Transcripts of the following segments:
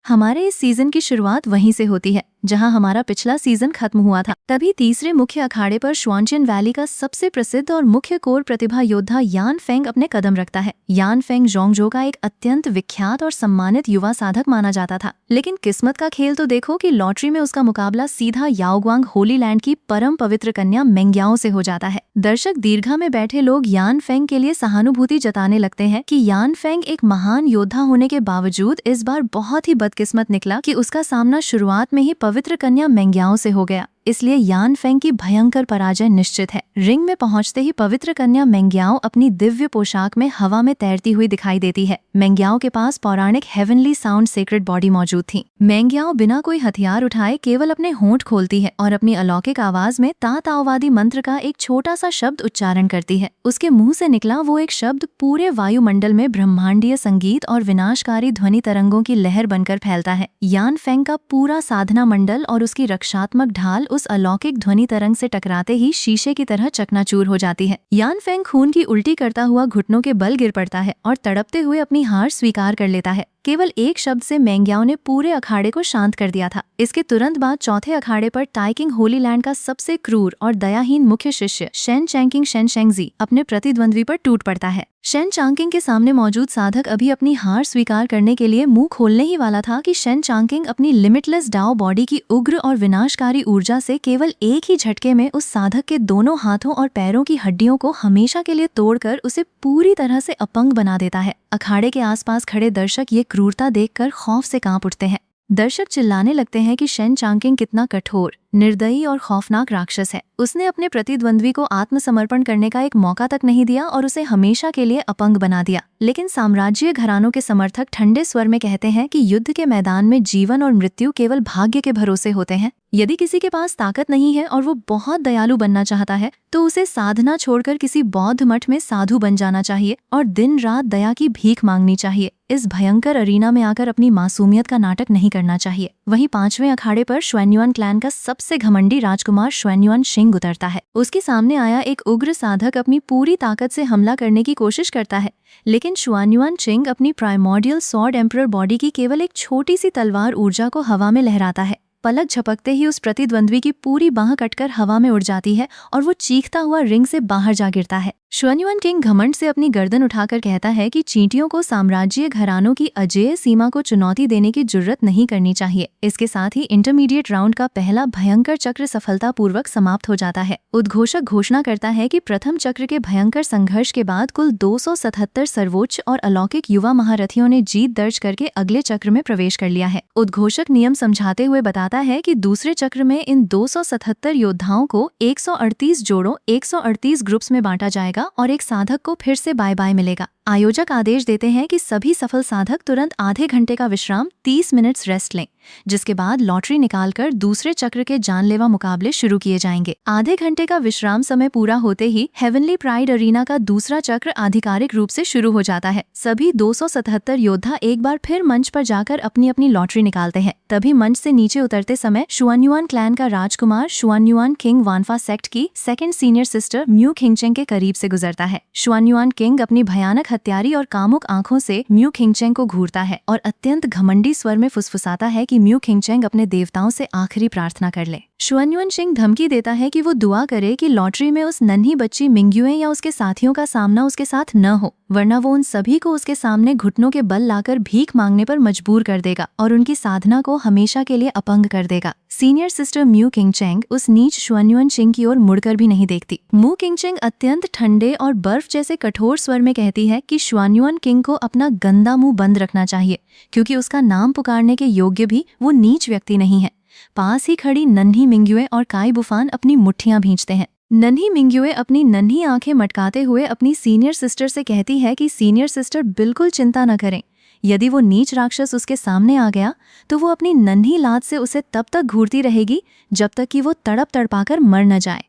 हमारे इस सीजन की शुरुआत वहीं से होती है जहां हमारा पिछला सीजन खत्म हुआ था। तभी तीसरे मुख्य अखाड़े पर श्वानचिन वैली का सबसे प्रसिद्ध और मुख्य कोर प्रतिभा योद्धा यान फेंग अपने कदम रखता है। यान फेंग जोंगजो का एक अत्यंत विख्यात और सम्मानित युवा साधक माना जाता था, लेकिन किस्मत का खेल तो देखो कि लॉटरी में उसका मुकाबला सीधा याओगवांग होली लैंड की परम पवित्र कन्या मेंग्याओ से हो जाता है। दर्शक दीर्घा में बैठे लोग यान फेंग के लिए सहानुभूति जताने लगते हैं कि यान फेंग एक महान योद्धा होने के बावजूद इस बार बहुत ही बदकिस्मत निकला कि उसका सामना शुरुआत में ही पवित्र कन्या मेंग्याओ से हो गया। इसलिए यान फेंग की भयंकर पराजय निश्चित है। रिंग में पहुंचते ही पवित्र कन्या मेंग्याओ अपनी दिव्य पोशाक में हवा में तैरती हुई दिखाई देती है। मेंग्याओ के पास पौराणिक हेवनली साउंड सेक्रेड बॉडी मौजूद थी। मेंग्याओ बिना कोई हथियार उठाए केवल अपने होंठ खोलती है और अपनी अलौकिक आवाज में ताओवादी मंत्र का एक छोटा सा शब्द उच्चारण करती है। उसके मुंह से निकला वो एक शब्द पूरे वायुमंडल में ब्रह्मांडीय संगीत और विनाशकारी ध्वनि तरंगों की लहर बनकर फैलता है। यान फेंग का पूरा साधना मंडल और उसकी रक्षात्मक ढाल उस अलौकिक ध्वनि तरंग से टकराते ही शीशे की तरह चकनाचूर हो जाती है। यान फेंग खून की उल्टी करता हुआ घुटनों के बल गिर पड़ता है और तड़पते हुए अपनी हार स्वीकार कर लेता है। केवल एक शब्द से मेंग्याओ ने पूरे अखाड़े को शांत कर दिया था। इसके तुरंत बाद चौथे अखाड़े पर टाइकिंग होली लैंड का सबसे क्रूर और दयाहीन मुख्य शिष्य शेन चैंकिंग शेन शेंगजी अपने प्रतिद्वंद्वी पर टूट पड़ता है। शेन चांकिंग के सामने मौजूद साधक अभी अपनी हार स्वीकार करने के लिए मुंह खोलने ही वाला था कि शेन चांकिंग अपनी लिमिटलेस डाओ बॉडी की उग्र और विनाशकारी ऊर्जा से केवल एक ही झटके में उस साधक के दोनों हाथों और पैरों की हड्डियों को हमेशा के लिए तोड़कर उसे पूरी तरह से अपंग बना देता है। अखाड़े के आसपास खड़े दर्शक ये क्रूरता देखकर खौफ से कांप उठते हैं। दर्शक चिल्लाने लगते हैं कि शेन चांकिंग कितना कठोर, निर्दयी और खौफनाक राक्षस है। उसने अपने प्रतिद्वंद्वी को आत्मसमर्पण करने का एक मौका तक नहीं दिया और उसे हमेशा के लिए अपंग बना दिया। लेकिन साम्राज्यीय घरानों के समर्थक ठंडे स्वर में कहते हैं कि युद्ध के मैदान में जीवन और मृत्यु केवल भाग्य के भरोसे होते हैं। यदि किसी के पास ताकत नहीं है और वो बहुत दयालु बनना चाहता है तो उसे साधना छोड़कर किसी बौद्ध मठ में साधु बन जाना चाहिए और दिन रात दया की भीख मांगनी चाहिए। इस भयंकर अरीना में आकर अपनी मासूमियत का नाटक नहीं करना चाहिए। वहीं पांचवें अखाड़े पर श्वेन्युआन क्लैन का सबसे घमंडी राजकुमार श्वेन्युआन शिंग उतरता है। उसके सामने आया एक उग्र साधक अपनी पूरी ताकत से हमला करने की कोशिश करता है, लेकिन श्वेन्युआन शिंग अपनी प्राइमोर्डियल सॉर्ड एम्परर बॉडी की केवल एक छोटी सी तलवार ऊर्जा को हवा में लहराता है। पलक झपकते ही उस प्रतिद्वंद्वी की पूरी बाह कटकर हवा में उड़ जाती है और वो चीखता हुआ रिंग से बाहर जा गिरता है। श्वेन्युआन किंग घमंड से अपनी गर्दन उठाकर कहता है कि चींटियों को साम्राज्यीय घरानों की अजेय सीमा को चुनौती देने की जुर्रत नहीं करनी चाहिए। इसके साथ ही इंटरमीडिएट राउंड का पहला भयंकर चक्र सफलतापूर्वक समाप्त हो जाता है। उद्घोषक घोषणा करता है कि प्रथम चक्र के भयंकर संघर्ष के बाद कुल 277 सर्वोच्च और अलौकिक युवा महारथियों ने जीत दर्ज करके अगले चक्र में प्रवेश कर लिया है। उद्घोषक नियम समझाते हुए बताता है कि दूसरे चक्र में इन 277 योद्धाओं को 138 जोड़ों 138 ग्रुप्स में बांटा जाएगा और एक साधक को फिर से बाय बाय मिलेगा। आयोजक आदेश देते हैं कि सभी सफल साधक तुरंत आधे घंटे का विश्राम 30 मिनट्स रेस्ट लें, जिसके बाद लॉटरी निकालकर दूसरे चक्र के जानलेवा मुकाबले शुरू किए जाएंगे। आधे घंटे का विश्राम समय पूरा होते ही हेवनली प्राइड अरीना का दूसरा चक्र आधिकारिक रूप से शुरू हो जाता है। सभी 277 योद्धा एक बार फिर मंच पर जाकर अपनी अपनी लॉटरी निकालते हैं। तभी मंच से नीचे उतरते समय श्वेन्युआन क्लैन का राजकुमार श्वेन्युआन किंग वानफा सेक्ट की सेकंड सीनियर सिस्टर म्यू खिंगचेंग के करीब से गुजरता है। श्वेन्युआन किंग अपनी भयानक हत्यारी और कामुक आंखों से म्यू खिंगचेंग को घूरता है और अत्यंत घमंडी स्वर में फुसफुसाता है कि म्यू खिंगचेंग अपने देवताओं से आखिरी प्रार्थना कर ले। श्वेन्युआन शिंग धमकी देता है कि वो दुआ करे कि लॉटरी में उस नन्ही बच्ची मिंग्युए या उसके साथियों का सामना उसके साथ न हो, वरना वो उन सभी को उसके सामने घुटनों के बल लाकर भीख मांगने पर मजबूर कर देगा और उनकी साधना को हमेशा के लिए अपंग कर देगा। सीनियर सिस्टर म्यू खिंगचेंग उस नीच श्वेन्युआन शिंग की ओर मुड़कर भी नहीं देखती। म्यू खिंगचेंग अत्यंत ठंडे और बर्फ जैसे कठोर स्वर में कहती है कि श्वेन्युआन किंग को अपना गंदा मुंह बंद रखना चाहिए, क्योंकि उसका नाम पुकारने के योग्य भी वो नीच व्यक्ति नहीं है। पास ही खड़ी नन्ही मिंग्युए और काई बुफान अपनी मुट्ठियां भींचते हैं। नन्ही मिंग्युए अपनी नन्ही आंखें मटकाते हुए अपनी सीनियर सिस्टर से कहती है कि सीनियर सिस्टर बिल्कुल चिंता न करें। यदि वो नीच राक्षस उसके सामने आ गया तो वो अपनी नन्ही लात से उसे तब तक घूरती रहेगी जब तक कि वो तड़प तड़पाकर मर न जाए।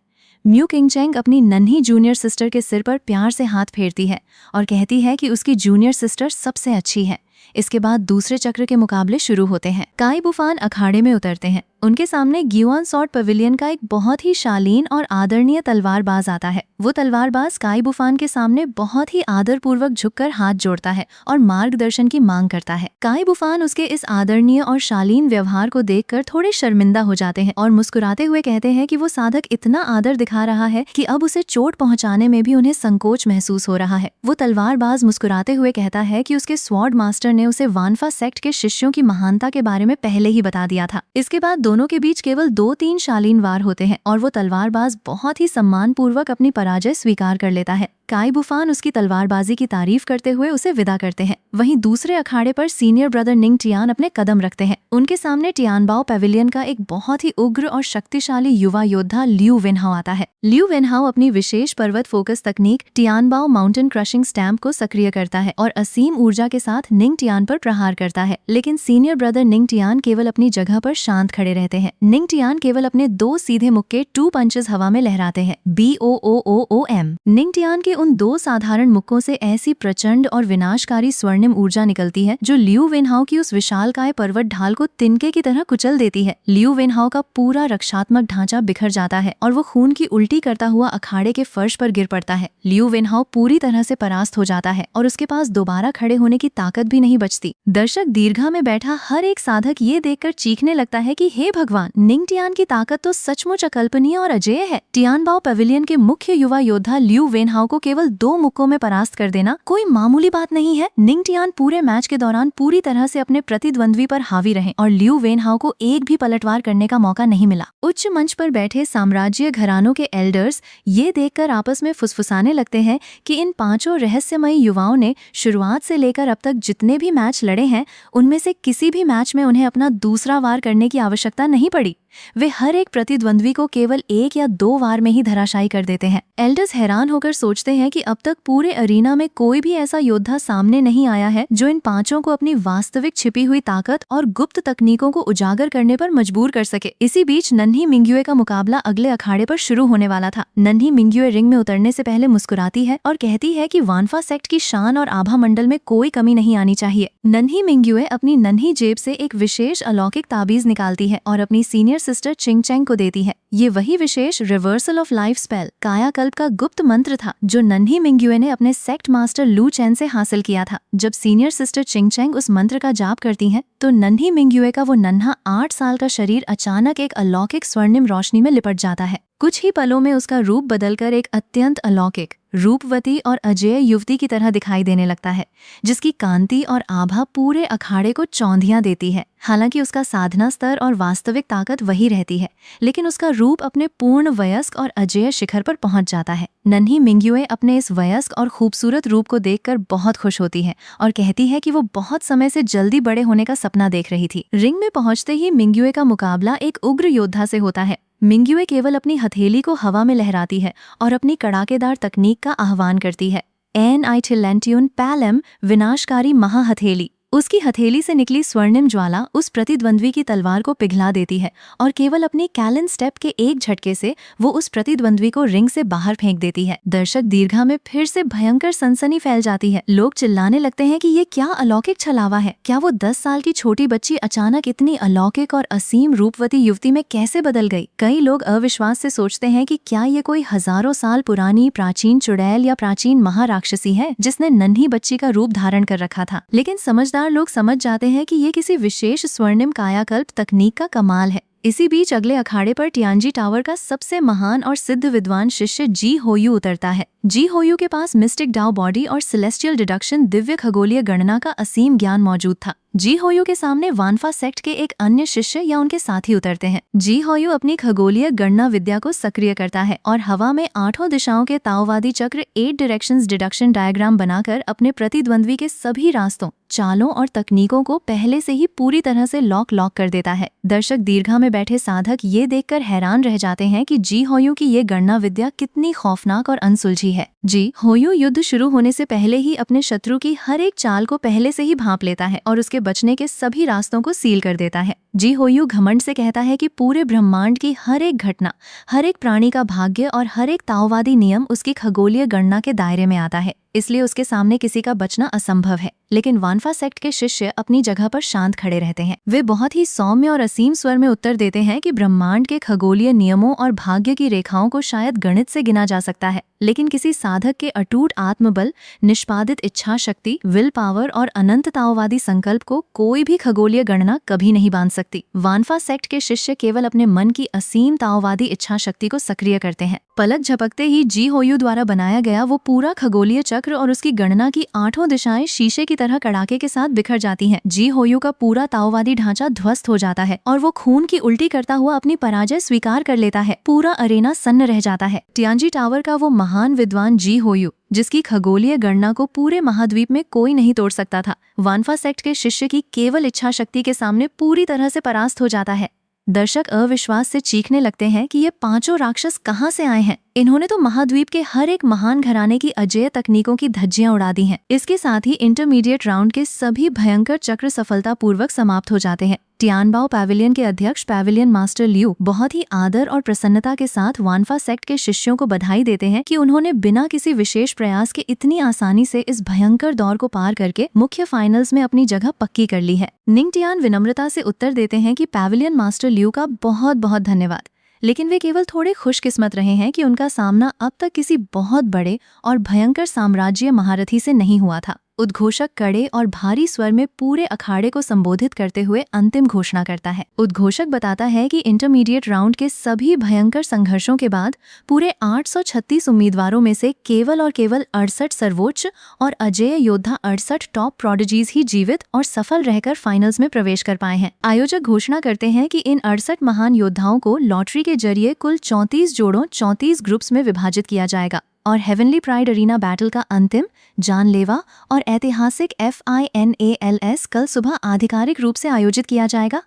म्यू खिंगचेंग अपनी नन्ही जूनियर सिस्टर के सिर पर प्यार से हाथ फेरती है और कहती है कि उसकी जूनियर सिस्टर सबसे अच्छी है, इसके बाद दूसरे चक्र के मुकाबले शुरू होते हैं। काई बुफान अखाड़े में उतरते हैं। उनके सामने ग्युआन सॉर्ड पवेलियन का एक बहुत ही शालीन और आदरणीय तलवारबाज आता है। वो तलवारबाज काई बुफान के सामने बहुत ही आदरपूर्वक झुककर हाथ जोड़ता है और मार्गदर्शन की मांग करता है। काई बुफान उसके इस आदरणीय और शालीन व्यवहार को देखकर थोड़े शर्मिंदा हो जाते हैं और मुस्कुराते हुए कहते हैं कि वो साधक इतना आदर दिखा रहा है कि अब उसे चोट पहुंचाने में भी उन्हें संकोच महसूस हो रहा है। वो तलवारबाज मुस्कुराते हुए कहता है कि उसके स्वॉर्ड मास्टर ने उसे वानफा सेक्ट के शिष्यों की महानता के बारे में पहले ही बता दिया था। इसके बाद दोनों के बीच केवल 2-3 शालीन वार होते हैं और वो तलवारबाज बहुत ही सम्मानपूर्वक अपनी पराजय स्वीकार कर लेता है। काई बुफान उसकी तलवारबाजी की तारीफ करते हुए उसे विदा करते हैं। वहीं दूसरे अखाड़े पर सीनियर ब्रदर निंग टियान अपने कदम रखते हैं। उनके सामने टियानबाओ पवेलियन का एक बहुत ही उग्र और शक्तिशाली युवा योद्धा लियू वेनहाओ आता है। लियू वेनहाओ अपनी विशेष पर्वत फोकस तकनीक टियानबाओ माउंटेन क्रशिंग स्टैम्प को सक्रिय करता है और असीम ऊर्जा के साथ निंग टियान पर प्रहार करता है। लेकिन सीनियर ब्रदर निंग टियान केवल अपनी जगह पर शांत खड़े रहते हैं। निंग टियान केवल अपने 2 सीधे मुक्के 2 पंचेस हवा में लहराते हैं। BOOOOM। निंग टियान के उन 2 साधारण मुक्कों से ऐसी प्रचंड और विनाशकारी स्वर्णिम ऊर्जा निकलती है जो लियू वेनहाओ की उस विशालकाय पर्वत ढाल को तिनके की तरह कुचल देती है। लियू वेनहाओ का पूरा रक्षात्मक ढांचा बिखर जाता है और वो खून की उल्टी करता हुआ अखाड़े के फर्श पर गिर पड़ता है। लियू वेनहाओ पूरी तरह से परास्त हो जाता है और उसके पास दोबारा खड़े होने की ताकत भी नहीं बचती। दर्शक दीर्घा में बैठा हर एक साधक ये देखकर चीखने लगता है कि हे भगवान, निंग टियान की ताकत तो सचमुच अकल्पनीय और अजेय है। टियानबाओ पवेलियन के मुख्य युवा योद्धा लियू वेनहाओ को केवल 2 मुक्कों में परास्त कर देना कोई मामूली बात नहीं है। निंग टियान पूरे मैच के दौरान पूरी तरह से अपने प्रतिद्वंद्वी पर हावी रहे और लियू वेनहाओ को एक भी पलटवार करने का मौका नहीं मिला। उच्च मंच पर बैठे साम्राज्य घरानों के एल्डर्स ये देखकर आपस में फुसफुसाने लगते हैं कि इन 5 रहस्यमयी युवाओं ने शुरुआत से लेकर अब तक जितने भी मैच लड़े हैं उनमें से किसी भी मैच में उन्हें अपना दूसरा वार करने की आवश्यकता नहीं पड़ी। वे हर एक प्रतिद्वंद्वी को केवल 1 या 2 वार में ही धराशायी कर देते हैं। एल्डर्स हैरान होकर सोचते हैं कि अब तक पूरे अरीना में कोई भी ऐसा योद्धा सामने नहीं आया है जो इन 5 को अपनी वास्तविक छिपी हुई ताकत और गुप्त तकनीकों को उजागर करने पर मजबूर कर सके। इसी बीच नन्ही मिंग्युए का मुकाबला अगले अखाड़े पर शुरू होने वाला था। नन्ही मिंग्युए रिंग में उतरने से पहले मुस्कुराती है और कहती है कि वानफा सेक्ट की शान और आभा मंडल में कोई कमी नहीं आनी चाहिए। नन्ही मिंग्युए अपनी नन्ही जेब से एक विशेष अलौकिक ताबीज निकालती है और अपनी सीनियर सिस्टर चिंग चैंग को देती है। ये वही विशेष रिवर्सल ऑफ लाइफ स्पेल कायाकल्प का गुप्त मंत्र था जो नन्ही मिंग्युए ने अपने सेक्ट मास्टर लू चैन से हासिल किया था। जब सीनियर सिस्टर चिंग चैंग उस मंत्र का जाप करती हैं, तो नन्ही मिंग्युए का वो नन्हा 8 साल का शरीर अचानक एक अलौकिक स्वर्णिम रोशनी में लिपट जाता है। कुछ ही पलों में उसका रूप बदलकर एक अत्यंत अलौकिक, रूपवती और अजेय युवती की तरह दिखाई देने लगता है, जिसकी कांति और आभा पूरे अखाड़े को चौंधियां देती है। हालांकि उसका साधना स्तर और वास्तविक ताकत वही रहती है, लेकिन उसका रूप अपने पूर्ण वयस्क और अजेय शिखर पर पहुंच जाता है। नन्ही मिंग्युए अपने इस वयस्क और खूबसूरत रूप को देखकर बहुत खुश होती है और कहती है कि वो बहुत समय से जल्दी बड़े होने का सपना देख रही थी। रिंग में पहुंचते ही मिंग्युए का मुकाबला एक उग्र योद्धा से होता है। मिंग्युए केवल अपनी हथेली को हवा में लहराती है और अपनी कड़ाकेदार तकनीक का आह्वान करती है। एन-आई-टिलेंटियन पैलम, विनाशकारी महाहथेली। उसकी हथेली से निकली स्वर्णिम ज्वाला उस प्रतिद्वंद्वी की तलवार को पिघला देती है और केवल अपनी कैलन स्टेप के एक झटके से वो उस प्रतिद्वंद्वी को रिंग से बाहर फेंक देती है। दर्शक दीर्घा में फिर से भयंकर सनसनी फैल जाती है। लोग चिल्लाने लगते हैं कि ये क्या अलौकिक छलावा है। क्या वो 10 साल की छोटी बच्ची अचानक इतनी अलौकिक और असीम रूपवती युवती में कैसे बदल गई? कई लोग अविश्वास से सोचते हैं कि क्या ये कोई हजारों साल पुरानी प्राचीन चुड़ैल या प्राचीन महाराक्षसी है जिसने नन्ही बच्ची का रूप धारण कर रखा था। लेकिन समझदार लोग समझ जाते हैं कि ये किसी विशेष स्वर्णिम कायाकल्प तकनीक का कमाल है। इसी बीच अगले अखाड़े पर टियानजी टावर का सबसे महान और सिद्ध विद्वान शिष्य जी होयू उतरता है। जी होयू के पास मिस्टिक डाउ बॉडी और सेलेस्टियल डिडक्शन दिव्य खगोलीय गणना का असीम ज्ञान मौजूद था। जी होयू के सामने वानफा सेक्ट के एक अन्य शिष्य या उनके साथी उतरते हैं। जी होयू अपनी खगोलीय गणना विद्या को सक्रिय करता है और हवा में 8 दिशाओं के ताओवादी चक्र 8 डायरेक्शंस डिडक्शन डायग्राम बनाकर अपने प्रतिद्वंद्वी के सभी रास्तों, चालों और तकनीकों को पहले से ही पूरी तरह से लॉक कर देता है। दर्शक दीर्घा में बैठे साधक ये देखकर हैरान रह जाते हैं कि जी होयू की ये गणना विद्या कितनी खौफनाक और अनसुलझी है। जी होयू युद्ध शुरू होने से पहले ही अपने शत्रु की हर एक चाल को पहले से ही भांप लेता है और उसके बचने के सभी रास्तों को सील कर देता है। जी होयू घमंड से कहता है कि पूरे ब्रह्मांड की हर एक घटना, हर एक प्राणी का भाग्य और हर एक ताओवादी नियम उसकी खगोलीय गणना के दायरे में आता है, इसलिए उसके सामने किसी का बचना असंभव है। लेकिन वानफा सेक्ट के शिष्य अपनी जगह पर शांत खड़े रहते हैं। वे बहुत ही सौम्य और असीम स्वर में उत्तर देते हैं कि ब्रह्मांड के खगोलीय नियमों और भाग्य की रेखाओं को शायद गणित से गिना जा सकता है, लेकिन किसी साधक के अटूट आत्मबल, निष्पादित इच्छा शक्ति, विल पावर और अनंत ताओवादी संकल्प को कोई भी खगोलीय गणना कभी नहीं बांध सकती। वानफा सेक्ट के शिष्य केवल अपने मन की असीम ताओवादी इच्छा शक्ति को सक्रिय करते हैं। पलक झपकते ही जी होयू द्वारा बनाया गया वो पूरा खगोलीय चक्र और उसकी गणना की 8 दिशाएं शीशे की तरह कड़ाके के साथ बिखर जाती हैं। जी होयू का पूरा ताओवादी ढांचा ध्वस्त हो जाता है और वो खून की उल्टी करता हुआ अपनी पराजय स्वीकार कर लेता है। पूरा अरेना सन्न रह जाता है। टियानजी टावर का वो महान विद्वान जी होयू, जिसकी खगोलीय गणना को पूरे महाद्वीप में कोई नहीं तोड़ सकता था, वानफा सेक्ट के शिष्य की केवल इच्छा शक्ति के सामने पूरी तरह से परास्त हो जाता है। दर्शक अविश्वास से चीखने लगते हैं कि ये 5 राक्षस कहाँ से आए हैं। इन्होंने तो महाद्वीप के हर एक महान घराने की अजेय तकनीकों की धज्जियां उड़ा दी हैं। इसके साथ ही इंटरमीडिएट राउंड के सभी भयंकर चक्र सफलतापूर्वक समाप्त हो जाते हैं। टियानबाओ पैविलियन के अध्यक्ष पैविलियन मास्टर लियू बहुत ही आदर और प्रसन्नता के साथ वानफा सेक्ट के शिष्यों को बधाई देते हैं कि उन्होंने बिना किसी विशेष प्रयास के इतनी आसानी से इस भयंकर दौर को पार करके मुख्य फाइनल्स में अपनी जगह पक्की कर ली है। निंगटियान विनम्रता से उत्तर देते हैं कि पैविलियन मास्टर लियू का बहुत बहुत धन्यवाद, लेकिन वे केवल थोड़े खुशकिस्मत रहे हैं कि उनका सामना अब तक किसी बहुत बड़े और भयंकर साम्राज्य महारथी से नहीं हुआ था। उद्घोषक कड़े और भारी स्वर में पूरे अखाड़े को संबोधित करते हुए अंतिम घोषणा करता है। उद्घोषक बताता है कि इंटरमीडिएट राउंड के सभी भयंकर संघर्षों के बाद पूरे 836 उम्मीदवारों में से केवल और केवल 68 सर्वोच्च और अजेय योद्धा 68 टॉप प्रोडिजीज ही जीवित और सफल रहकर फाइनल्स में प्रवेश कर पाए हैं। आयोजक घोषणा करते हैं कि इन 68 महान योद्धाओं को लॉटरी के जरिए कुल 34 जोड़ों 34 ग्रुप्स में विभाजित किया जाएगा और हेवनली प्राइड अरीना बैटल का अंतिम, जानलेवा और ऐतिहासिक FINALS कल सुबह आधिकारिक रूप से आयोजित किया जाएगा।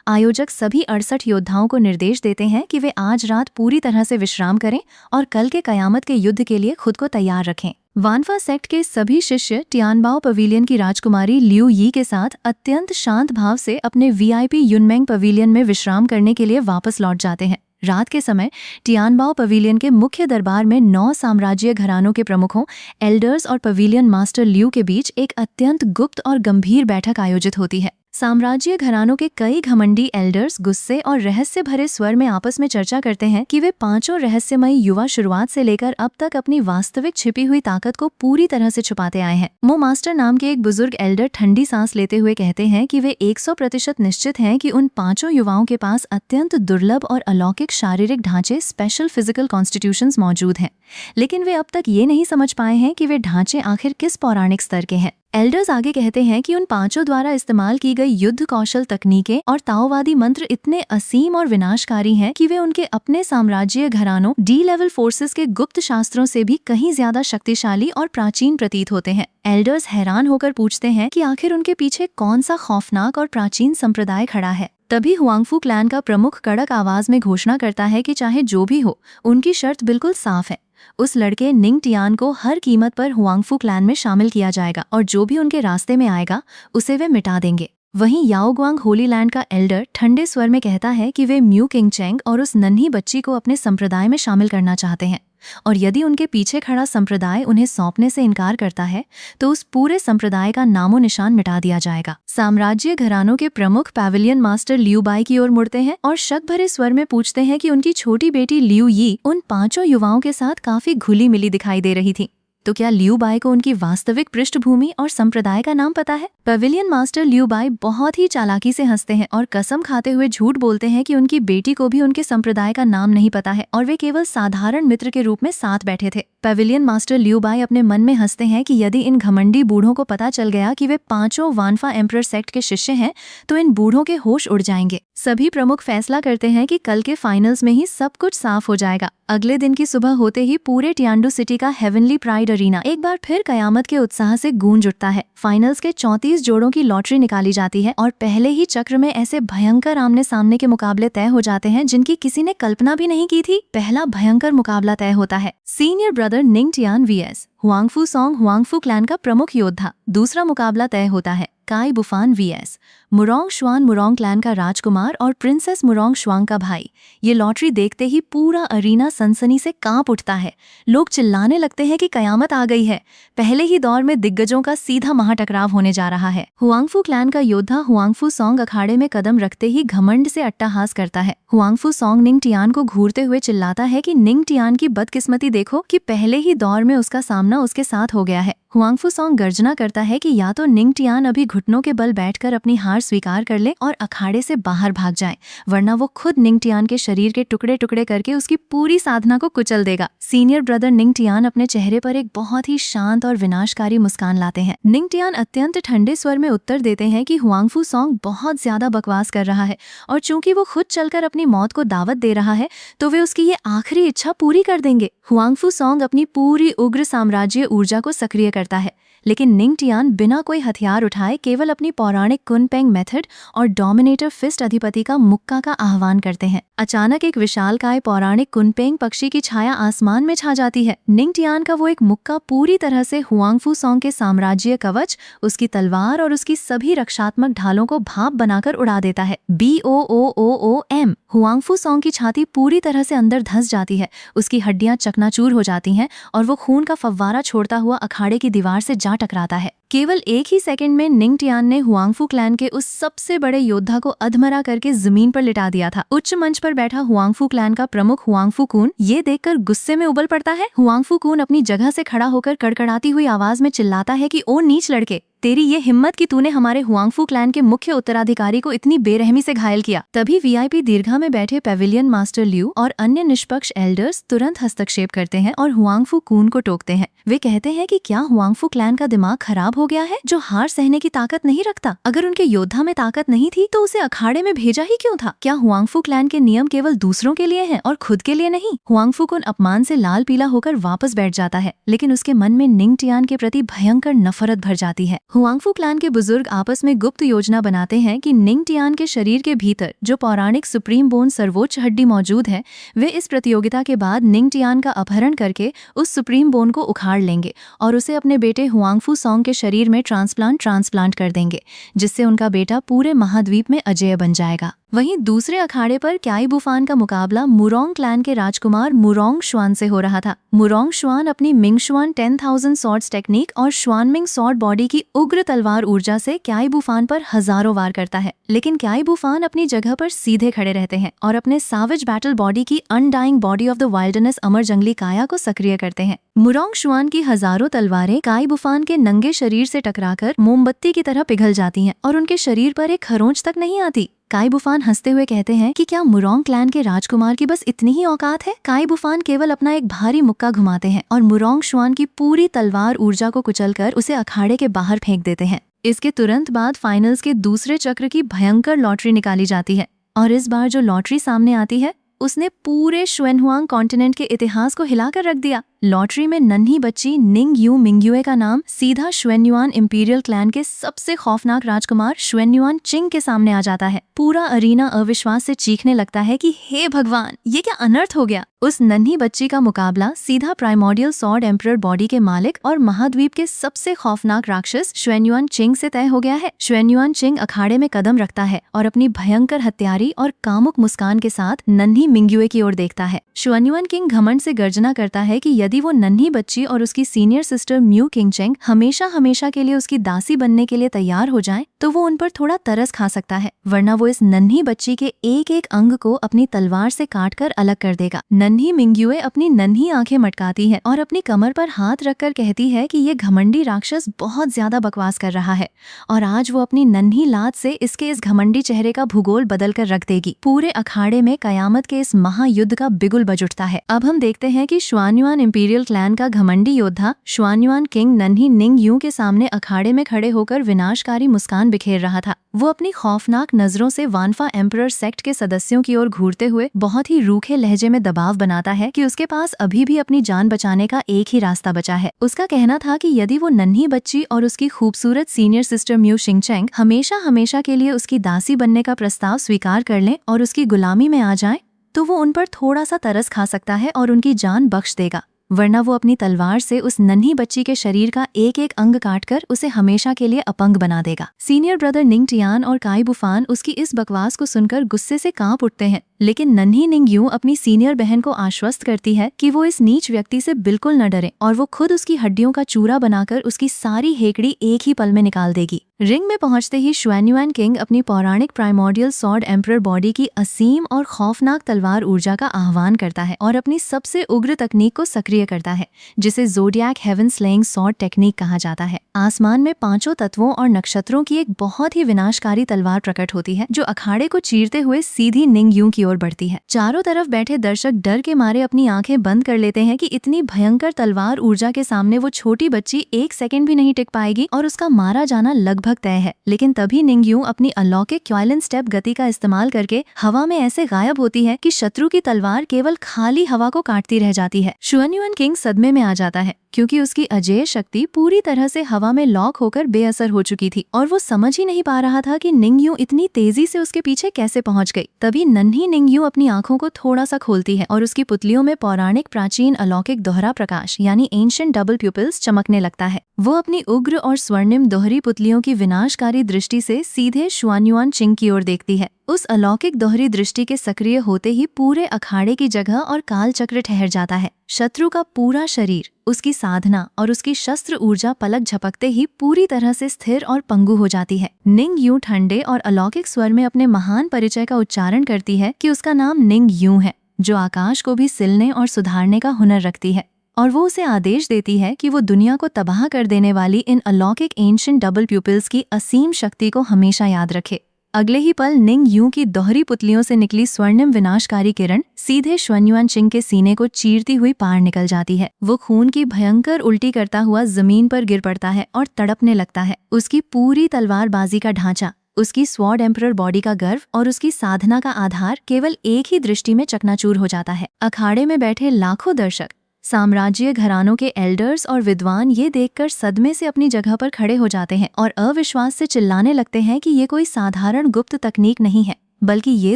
आयोजक सभी 68 योद्धाओं को निर्देश देते हैं कि वे आज रात पूरी तरह से विश्राम करें और कल के कयामत के युद्ध के लिए खुद को तैयार रखें। वानफा सेक्ट के सभी शिष्य टियानबाओ पवेलियन की राजकुमारी लियू यी के साथ अत्यंत शांत भाव से अपने VIP युनमेंग पवेलियन में विश्राम करने के लिए वापस लौट जाते हैं। रात के समय टियानबाओ पवेलियन के मुख्य दरबार में 9 साम्राज्य घरानों के प्रमुखों, एल्डर्स और पवेलियन मास्टर लियू के बीच एक अत्यंत गुप्त और गंभीर बैठक आयोजित होती है। साम्राज्य घरानों के कई घमंडी एल्डर्स गुस्से और रहस्य भरे स्वर में आपस में चर्चा करते हैं कि वे 5 रहस्यमयी युवा शुरुआत से लेकर अब तक अपनी वास्तविक छिपी हुई ताकत को पूरी तरह से छुपाते आए हैं। मो मास्टर नाम के एक बुजुर्ग एल्डर ठंडी सांस लेते हुए कहते हैं कि वे 100% निश्चित हैं कि उन 5 युवाओं के पास अत्यंत दुर्लभ और अलौकिक शारीरिक ढांचे, स्पेशल फिजिकल कॉन्स्टिट्यूशंस मौजूद हैं, लेकिन वे अब तक ये नहीं समझ पाए हैं कि वे ढांचे आखिर किस पौराणिक स्तर के हैं। एल्डर्स आगे कहते हैं कि उन 5 द्वारा इस्तेमाल की गई युद्ध कौशल तकनीकें और ताओवादी मंत्र इतने असीम और विनाशकारी हैं कि वे उनके अपने साम्राज्य घरानों D लेवल फोर्सेस के गुप्त शास्त्रों से भी कहीं ज्यादा शक्तिशाली और प्राचीन प्रतीत होते हैं। एल्डर्स हैरान होकर पूछते हैं कि आखिर उनके पीछे कौन सा खौफनाक और प्राचीन संप्रदाय खड़ा है। तभी हुआंगफू क्लैन का प्रमुख कड़क आवाज में घोषणा करता है कि चाहे जो भी हो, उनकी शर्त बिल्कुल साफ है। उस लड़के निंगटियान को हर कीमत पर हुआंगफू क्लैन में शामिल किया जाएगा और जो भी उनके रास्ते में आएगा उसे वे मिटा देंगे। वहीं याओगुआंग होली लैंड का एल्डर ठंडे स्वर में कहता है कि वे म्यू किंगचेंग और उस नन्ही बच्ची को अपने संप्रदाय में शामिल करना चाहते हैं, और यदि उनके पीछे खड़ा संप्रदाय उन्हें सौंपने से इनकार करता है तो उस पूरे संप्रदाय का नामो निशान मिटा दिया जाएगा। साम्राज्य घरानों के प्रमुख पैविलियन मास्टर लियू बाई की ओर मुड़ते हैं और शक भरे स्वर में पूछते हैं कि उनकी छोटी बेटी लियू यी उन 5 युवाओं के साथ काफी घुली मिली दिखाई दे रही थी, तो क्या लियू बाई को उनकी वास्तविक पृष्ठभूमि और संप्रदाय का नाम पता है? पवेलियन मास्टर लियू बाई बहुत ही चालाकी से हंसते हैं और कसम खाते हुए झूठ बोलते हैं कि उनकी बेटी को भी उनके संप्रदाय का नाम नहीं पता है और वे केवल साधारण मित्र के रूप में साथ बैठे थे। पवेलियन मास्टर लियू बाई अपने मन में हंसते हैं कि यदि इन घमंडी बूढ़ों को पता चल गया कि वे 5 वानफा एम्परर सेक्ट के शिष्य हैं तो इन बूढ़ों के होश उड़ जाएंगे। सभी प्रमुख फैसला करते हैं कि कल के फाइनल्स में ही सब कुछ साफ हो जाएगा। अगले दिन की सुबह होते ही पूरे टियांडू सिटी का हेवनली प्राइड अरीना एक बार फिर कयामत के उत्साह से गूंज उठता है। फाइनल्स के 34 जोड़ों की लॉटरी निकाली जाती है और पहले ही चक्र में ऐसे भयंकर आमने सामने के मुकाबले तय हो जाते हैं जिनकी किसी ने कल्पना भी नहीं की थी। पहला भयंकर मुकाबला तय होता है senior brother Ningtian vs Huangfu Song Huangfu clan का प्रमुख योद्धा। दूसरा मुकाबला तय होता है काई बुफान वीएस मुरोंग शुआन मुरोंग क्लैन का राजकुमार और प्रिंसेस मुरोंग शुआंग का भाई। ये लॉटरी देखते ही पूरा अरीना सनसनी से कांप उठता है। लोग चिल्लाने लगते हैं कि कयामत आ गई है। पहले ही दौर में दिग्गजों का सीधा महाटकराव होने जा रहा है। हुआंगफू क्लैन का योद्धा हुआंगफू सॉन्ग अखाड़े में कदम रखते ही घमंड से अट्टहास करता है। हुआंगफू सॉन्ग निंग टियान को घूरते हुए चिल्लाता है कि निंग टियान की बदकिस्मती देखो कि पहले ही दौर में उसका सामना उसके साथ हो गया है। हुआंगफू सॉन्ग गर्जना करता है कि या तो निंग टियान अभी घुटनों के बल बैठकर अपनी हार स्वीकार कर ले और अखाड़े से बाहर भाग जाए, वरना वो खुद निंग टियान के शरीर के टुकड़े टुकड़े करके उसकी पूरी साधना को कुचल देगा। सीनियर ब्रदर निंग टियान अपने चेहरे पर एक बहुत ही शांत और विनाशकारी मुस्कान लाते हैं। निंग टियान अत्यंत ठंडे स्वर में उत्तर देते हैं कि हुआंगफू सॉन्ग बहुत ज्यादा बकवास कर रहा है और चूंकि वो खुद चलकर अपनी मौत को दावत दे रहा है तो वे उसकी ये आखिरी इच्छा पूरी कर देंगे। हुआंगफू सॉन्ग अपनी पूरी उग्र साम्राज्य ऊर्जा को सक्रिय करता है, लेकिन निंग टियान बिना कोई हथियार उठाए केवल अपनी पौराणिक कुनपेंग मेथड और डोमिनेटर फिस्ट अधिपति का मुक्का का आह्वान करते हैं। अचानक एक विशालकाय पौराणिक कुनपेंग पक्षी की छाया आसमान में छा जाती है। निंग टियान का वो एक मुक्का पूरी तरह से हुआंगफू सॉन्ग के साम्राज्य कवच, उसकी तलवार और उसकी सभी रक्षात्मक ढालों को भाप बनाकर उड़ा देता है। BOOOOM हुआंगफू सॉन्ग की छाती पूरी तरह से अंदर धंस जाती है, उसकी हड्डियां चकनाचूर हो जाती हैं और वो खून का फव्वारा छोड़ता हुआ अखाड़े की दीवार से जा टकराता है। केवल एक ही सेकंड में निंग टियान ने हुआंगफू क्लैन के उस सबसे बड़े योद्धा को अधमरा करके जमीन पर लिटा दिया था। उच्च मंच पर बैठा हुआंगफू क्लैन का प्रमुख हुआंगफू कून ये देखकर गुस्से में उबल पड़ता है। हुआंगफू कून अपनी जगह से खड़ा होकर कड़कड़ाती हुई आवाज में चिल्लाता है कि ओ नीच लड़के, तेरी ये हिम्मत कि तूने हमारे हुआंगफू क्लैन के मुख्य उत्तराधिकारी को इतनी बेरहमी से घायल किया। तभी VIP दीर्घा में बैठे पेविलियन मास्टर ल्यू और अन्य निष्पक्ष एल्डर्स तुरंत हस्तक्षेप करते हैं और हुआंगफू कून को टोकते हैं। वे कहते हैं कि क्या हुआंगफू क्लैन का दिमाग खराब हो गया है जो हार सहने की ताकत नहीं रखता? अगर उनके योद्धा में ताकत नहीं थी तो उसे अखाड़े में भेजा ही क्यों था? क्या हुआंगफू क्लैन के नियम केवल दूसरों के लिए हैं और खुद के लिए नहीं? हुआंगफू कून अपमान से लाल पीला होकर वापस बैठ जाता है, लेकिन उसके मन में निंग टियान के प्रति भयंकर नफरत भर जाती है। हुआंगफू क्लैन के बुजुर्ग आपस में गुप्त योजना बनाते हैं कि निंग टियान के शरीर के भीतर जो पौराणिक सुप्रीम बोन सर्वोच्च हड्डी मौजूद है, वे इस प्रतियोगिता के बाद निंग टियान का अपहरण करके उस सुप्रीम बोन को उखाड़ लेंगे और उसे अपने बेटे हुआंगफू सॉन्ग के शरीर में ट्रांसप्लांट कर देंगे, जिससे उनका बेटा पूरे महाद्वीप में अजेय बन जाएगा। वहीं दूसरे अखाड़े पर क्याई बुफान का मुकाबला मुरोंग क्लैन के राजकुमार मुरोंग शुआन से हो रहा था। मुरोंग शुआन अपनी मिंगशुआन 10,000 सॉर्ड्स टेक्निक और शुआनमिंग सॉर्ड बॉडी की उग्र तलवार ऊर्जा से क्याई बुफान पर हजारों वार करता है, लेकिन क्याई बुफान अपनी जगह पर सीधे खड़े रहते हैं और अपने साविज बैटल बॉडी की undying body of the wildness अमर जंगली काया को सक्रिय करते हैं। मुरोंग शुआन की हजारों तलवारें क्याई बुफान के नंगे शरीर से टकराकर मोमबत्ती की तरह पिघल जाती हैं और उनके शरीर पर एक खरोंच तक नहीं आती। क्याई बुफान हंसते हुए कहते हैं कि क्या मुरोंग क्लैन के राजकुमार की बस इतनी ही औकात है? क्याई बुफान केवल अपना एक भारी मुक्का घुमाते हैं और मुरोंग शुआन की पूरी तलवार ऊर्जा को कुचलकर उसे अखाड़े के बाहर फेंक देते हैं। इसके तुरंत बाद फाइनल्स के दूसरे चक्र की भयंकर लॉटरी निकाली जाती है और इस बार जो लॉटरी सामने आती है उसने पूरे शुएनहुआंग कॉन्टिनेंट के इतिहास को हिलाकर रख दिया। लॉटरी में नन्ही बच्ची निंग यू मिंग्युए का नाम सीधा शुएनयुआन इंपीरियल क्लैन के सबसे खौफनाक राजकुमार शुएनयुआन चिंग के सामने आ जाता है। पूरा अरीना अविश्वास से चीखने लगता है कि हे भगवान, ये क्या अनर्थ हो गया। उस नन्ही बच्ची का मुकाबला सीधा प्राइमोडियल सॉर्ड एम्परर बॉडी के मालिक और महाद्वीप के सबसे खौफनाक राक्षस शुएनयुआन चिंग से तय हो गया है। शुएनयुआन चिंग अखाड़े में कदम रखता है और अपनी भयंकर हत्यारी और कामुक मुस्कान के साथ नन्ही मिंग्युए की ओर देखता है। शुएनयुआन किंग घमंड से गर्जना करता है कि यदि वो नन्ही बच्ची और उसकी सीनियर सिस्टर म्यू किंगचेंग हमेशा के लिए उसकी दासी बनने के लिए तैयार हो जाएं, तो वो उन पर थोड़ा तरस खा सकता है, वरना वो इस नन्ही बच्ची के एक एक अंग को अपनी तलवार से काटकर अलग कर देगा। नन्ही मिंग्युए अपनी नन्ही आंखें मटकाती है और अपनी कमर पर हाथ रखकर कहती है कि ये घमंडी राक्षस बहुत ज्यादा बकवास कर रहा है और आज वो अपनी नन्ही लात से इसके इस घमंडी चेहरे का भूगोल बदल कर रख देगी। पूरे अखाड़े में कयामत के इस महायुद्ध का बिगुल बज उठता है। अब हम देखते हैं कि शुआनयुआन इंपीरियल क्लैन का घमंडी योद्धा शुआनयुआन किंग नन्ही निंग यू के सामने अखाड़े में खड़े होकर विनाशकारी मुस्कान बिखेर रहा था। वो अपनी खौफनाक नजरों से वानफा एम्परर सेक्ट के सदस्यों की ओर घूरते हुए बहुत ही रूखे लहजे में दबाव बनाता है कि उसके पास अभी भी अपनी जान बचाने का एक ही रास्ता बचा है। उसका कहना था कि यदि वो नन्ही बच्ची और उसकी खूबसूरत सीनियर सिस्टर म्यू शिंगचेंग हमेशा के लिए उसकी दासी बनने का प्रस्ताव स्वीकार कर लें और उसकी गुलामी में आ जाएं, तो वो उन पर थोड़ा सा तरस खा सकता है और उनकी जान बख्श देगा। वरना वो अपनी तलवार से उस नन्ही बच्ची के शरीर का एक एक अंग काटकर उसे हमेशा के लिए अपंग बना देगा। सीनियर ब्रदर निंग टियान और काई बुफान उसकी इस बकवास को सुनकर गुस्से से कांप उठते हैं, लेकिन नन्ही निंग यूं अपनी सीनियर बहन को आश्वस्त करती है कि वो इस नीच व्यक्ति से बिल्कुल न डरे और वो खुद उसकी हड्डियों का चूरा बनाकर उसकी सारी हेकड़ी एक ही पल में निकाल देगी। रिंग में पहुंचते ही शुआन्युआन किंग अपनी पौराणिक प्राइमोर्डियल सॉर्ड एम्परर बॉडी की असीम और खौफनाक तलवार ऊर्जा का आह्वान करता है और अपनी सबसे उग्र तकनीक को सक्रिय करता है, जिसे zodiac heaven slaying sword technique कहा जाता है। आसमान में 5 तत्वों और नक्षत्रों की एक बहुत ही विनाशकारी तलवार प्रकट होती है, जो अखाड़े को चीरते हुए सीधी निंग यूं की ओर बढ़ती है। चारों तरफ बैठे दर्शक डर के मारे अपनी आंखें बंद कर लेते हैं कि इतनी भयंकर तलवार ऊर्जा के सामने वो छोटी बच्ची 1 सेकंड भी नहीं टिक पाएगी और उसका मारा जाना लगभग तय है। लेकिन तभी निंग यूं अपनी अलौकिक क्वाइलन स्टेप गति का इस्तेमाल करके हवा में ऐसे गायब होती है कि शत्रु की तलवार केवल खाली हवा को काटती रह जाती है। शुआन्युआन किंग सदमे में आ जाता है, क्योंकि उसकी अजेय शक्ति पूरी तरह से हवा में लॉक होकर बेअसर हो चुकी थी और वो समझ ही नहीं पा रहा था कि निंग यूं इतनी तेजी से उसके पीछे कैसे पहुंच गई। तभी नन्ही निंग यूं अपनी आंखों को थोड़ा सा खोलती है और उसकी पुतलियों में पौराणिक प्राचीन अलौकिक दोहरा प्रकाश यानी एंशिएंट डबल प्यूपिल्स चमकने लगता है। वो अपनी उग्र और स्वर्णिम दोहरी पुतलियों की विनाशकारी दृष्टि से सीधे शुआन्युआन चिंग की ओर देखती है। उस अलौकिक दोहरी दृष्टि के सक्रिय होते ही पूरे अखाड़े की जगह और काल चक्र ठहर जाता है। शत्रु का पूरा शरीर, उसकी साधना और उसकी शस्त्र ऊर्जा पलक झपकते ही पूरी तरह से स्थिर और पंगु हो जाती है। निंग यूं ठंडे और अलौकिक स्वर में अपने महान परिचय का उच्चारण करती है कि उसका नाम निंग यूं है, जो आकाश को भी सिलने और सुधारने का हुनर रखती है, और वो उसे आदेश देती है कि वो दुनिया को तबाह कर देने वाली इन अलौकिक एंशिएंट डबल प्यूपिल्स की असीम शक्ति को हमेशा याद रखे। अगले ही पल निंग यूं की दोहरी पुतलियों से निकली स्वर्णिम विनाशकारी किरण सीधे शुआन्युआन चिंग के सीने को चीरती हुई पार निकल जाती है। वो खून की भयंकर उल्टी करता हुआ जमीन पर गिर पड़ता है और तड़पने लगता है। उसकी पूरी तलवारबाजी का ढांचा, उसकी स्वॉर्ड एम्परर बॉडी का गर्व और उसकी साधना का आधार केवल एक ही दृष्टि में चकनाचूर हो जाता है। अखाड़े में बैठे लाखों दर्शक, साम्राज्य घरानों के एल्डर्स और विद्वान ये देखकर सदमे से अपनी जगह पर खड़े हो जाते हैं और अविश्वास से चिल्लाने लगते हैं कि ये कोई साधारण गुप्त तकनीक नहीं है, बल्कि ये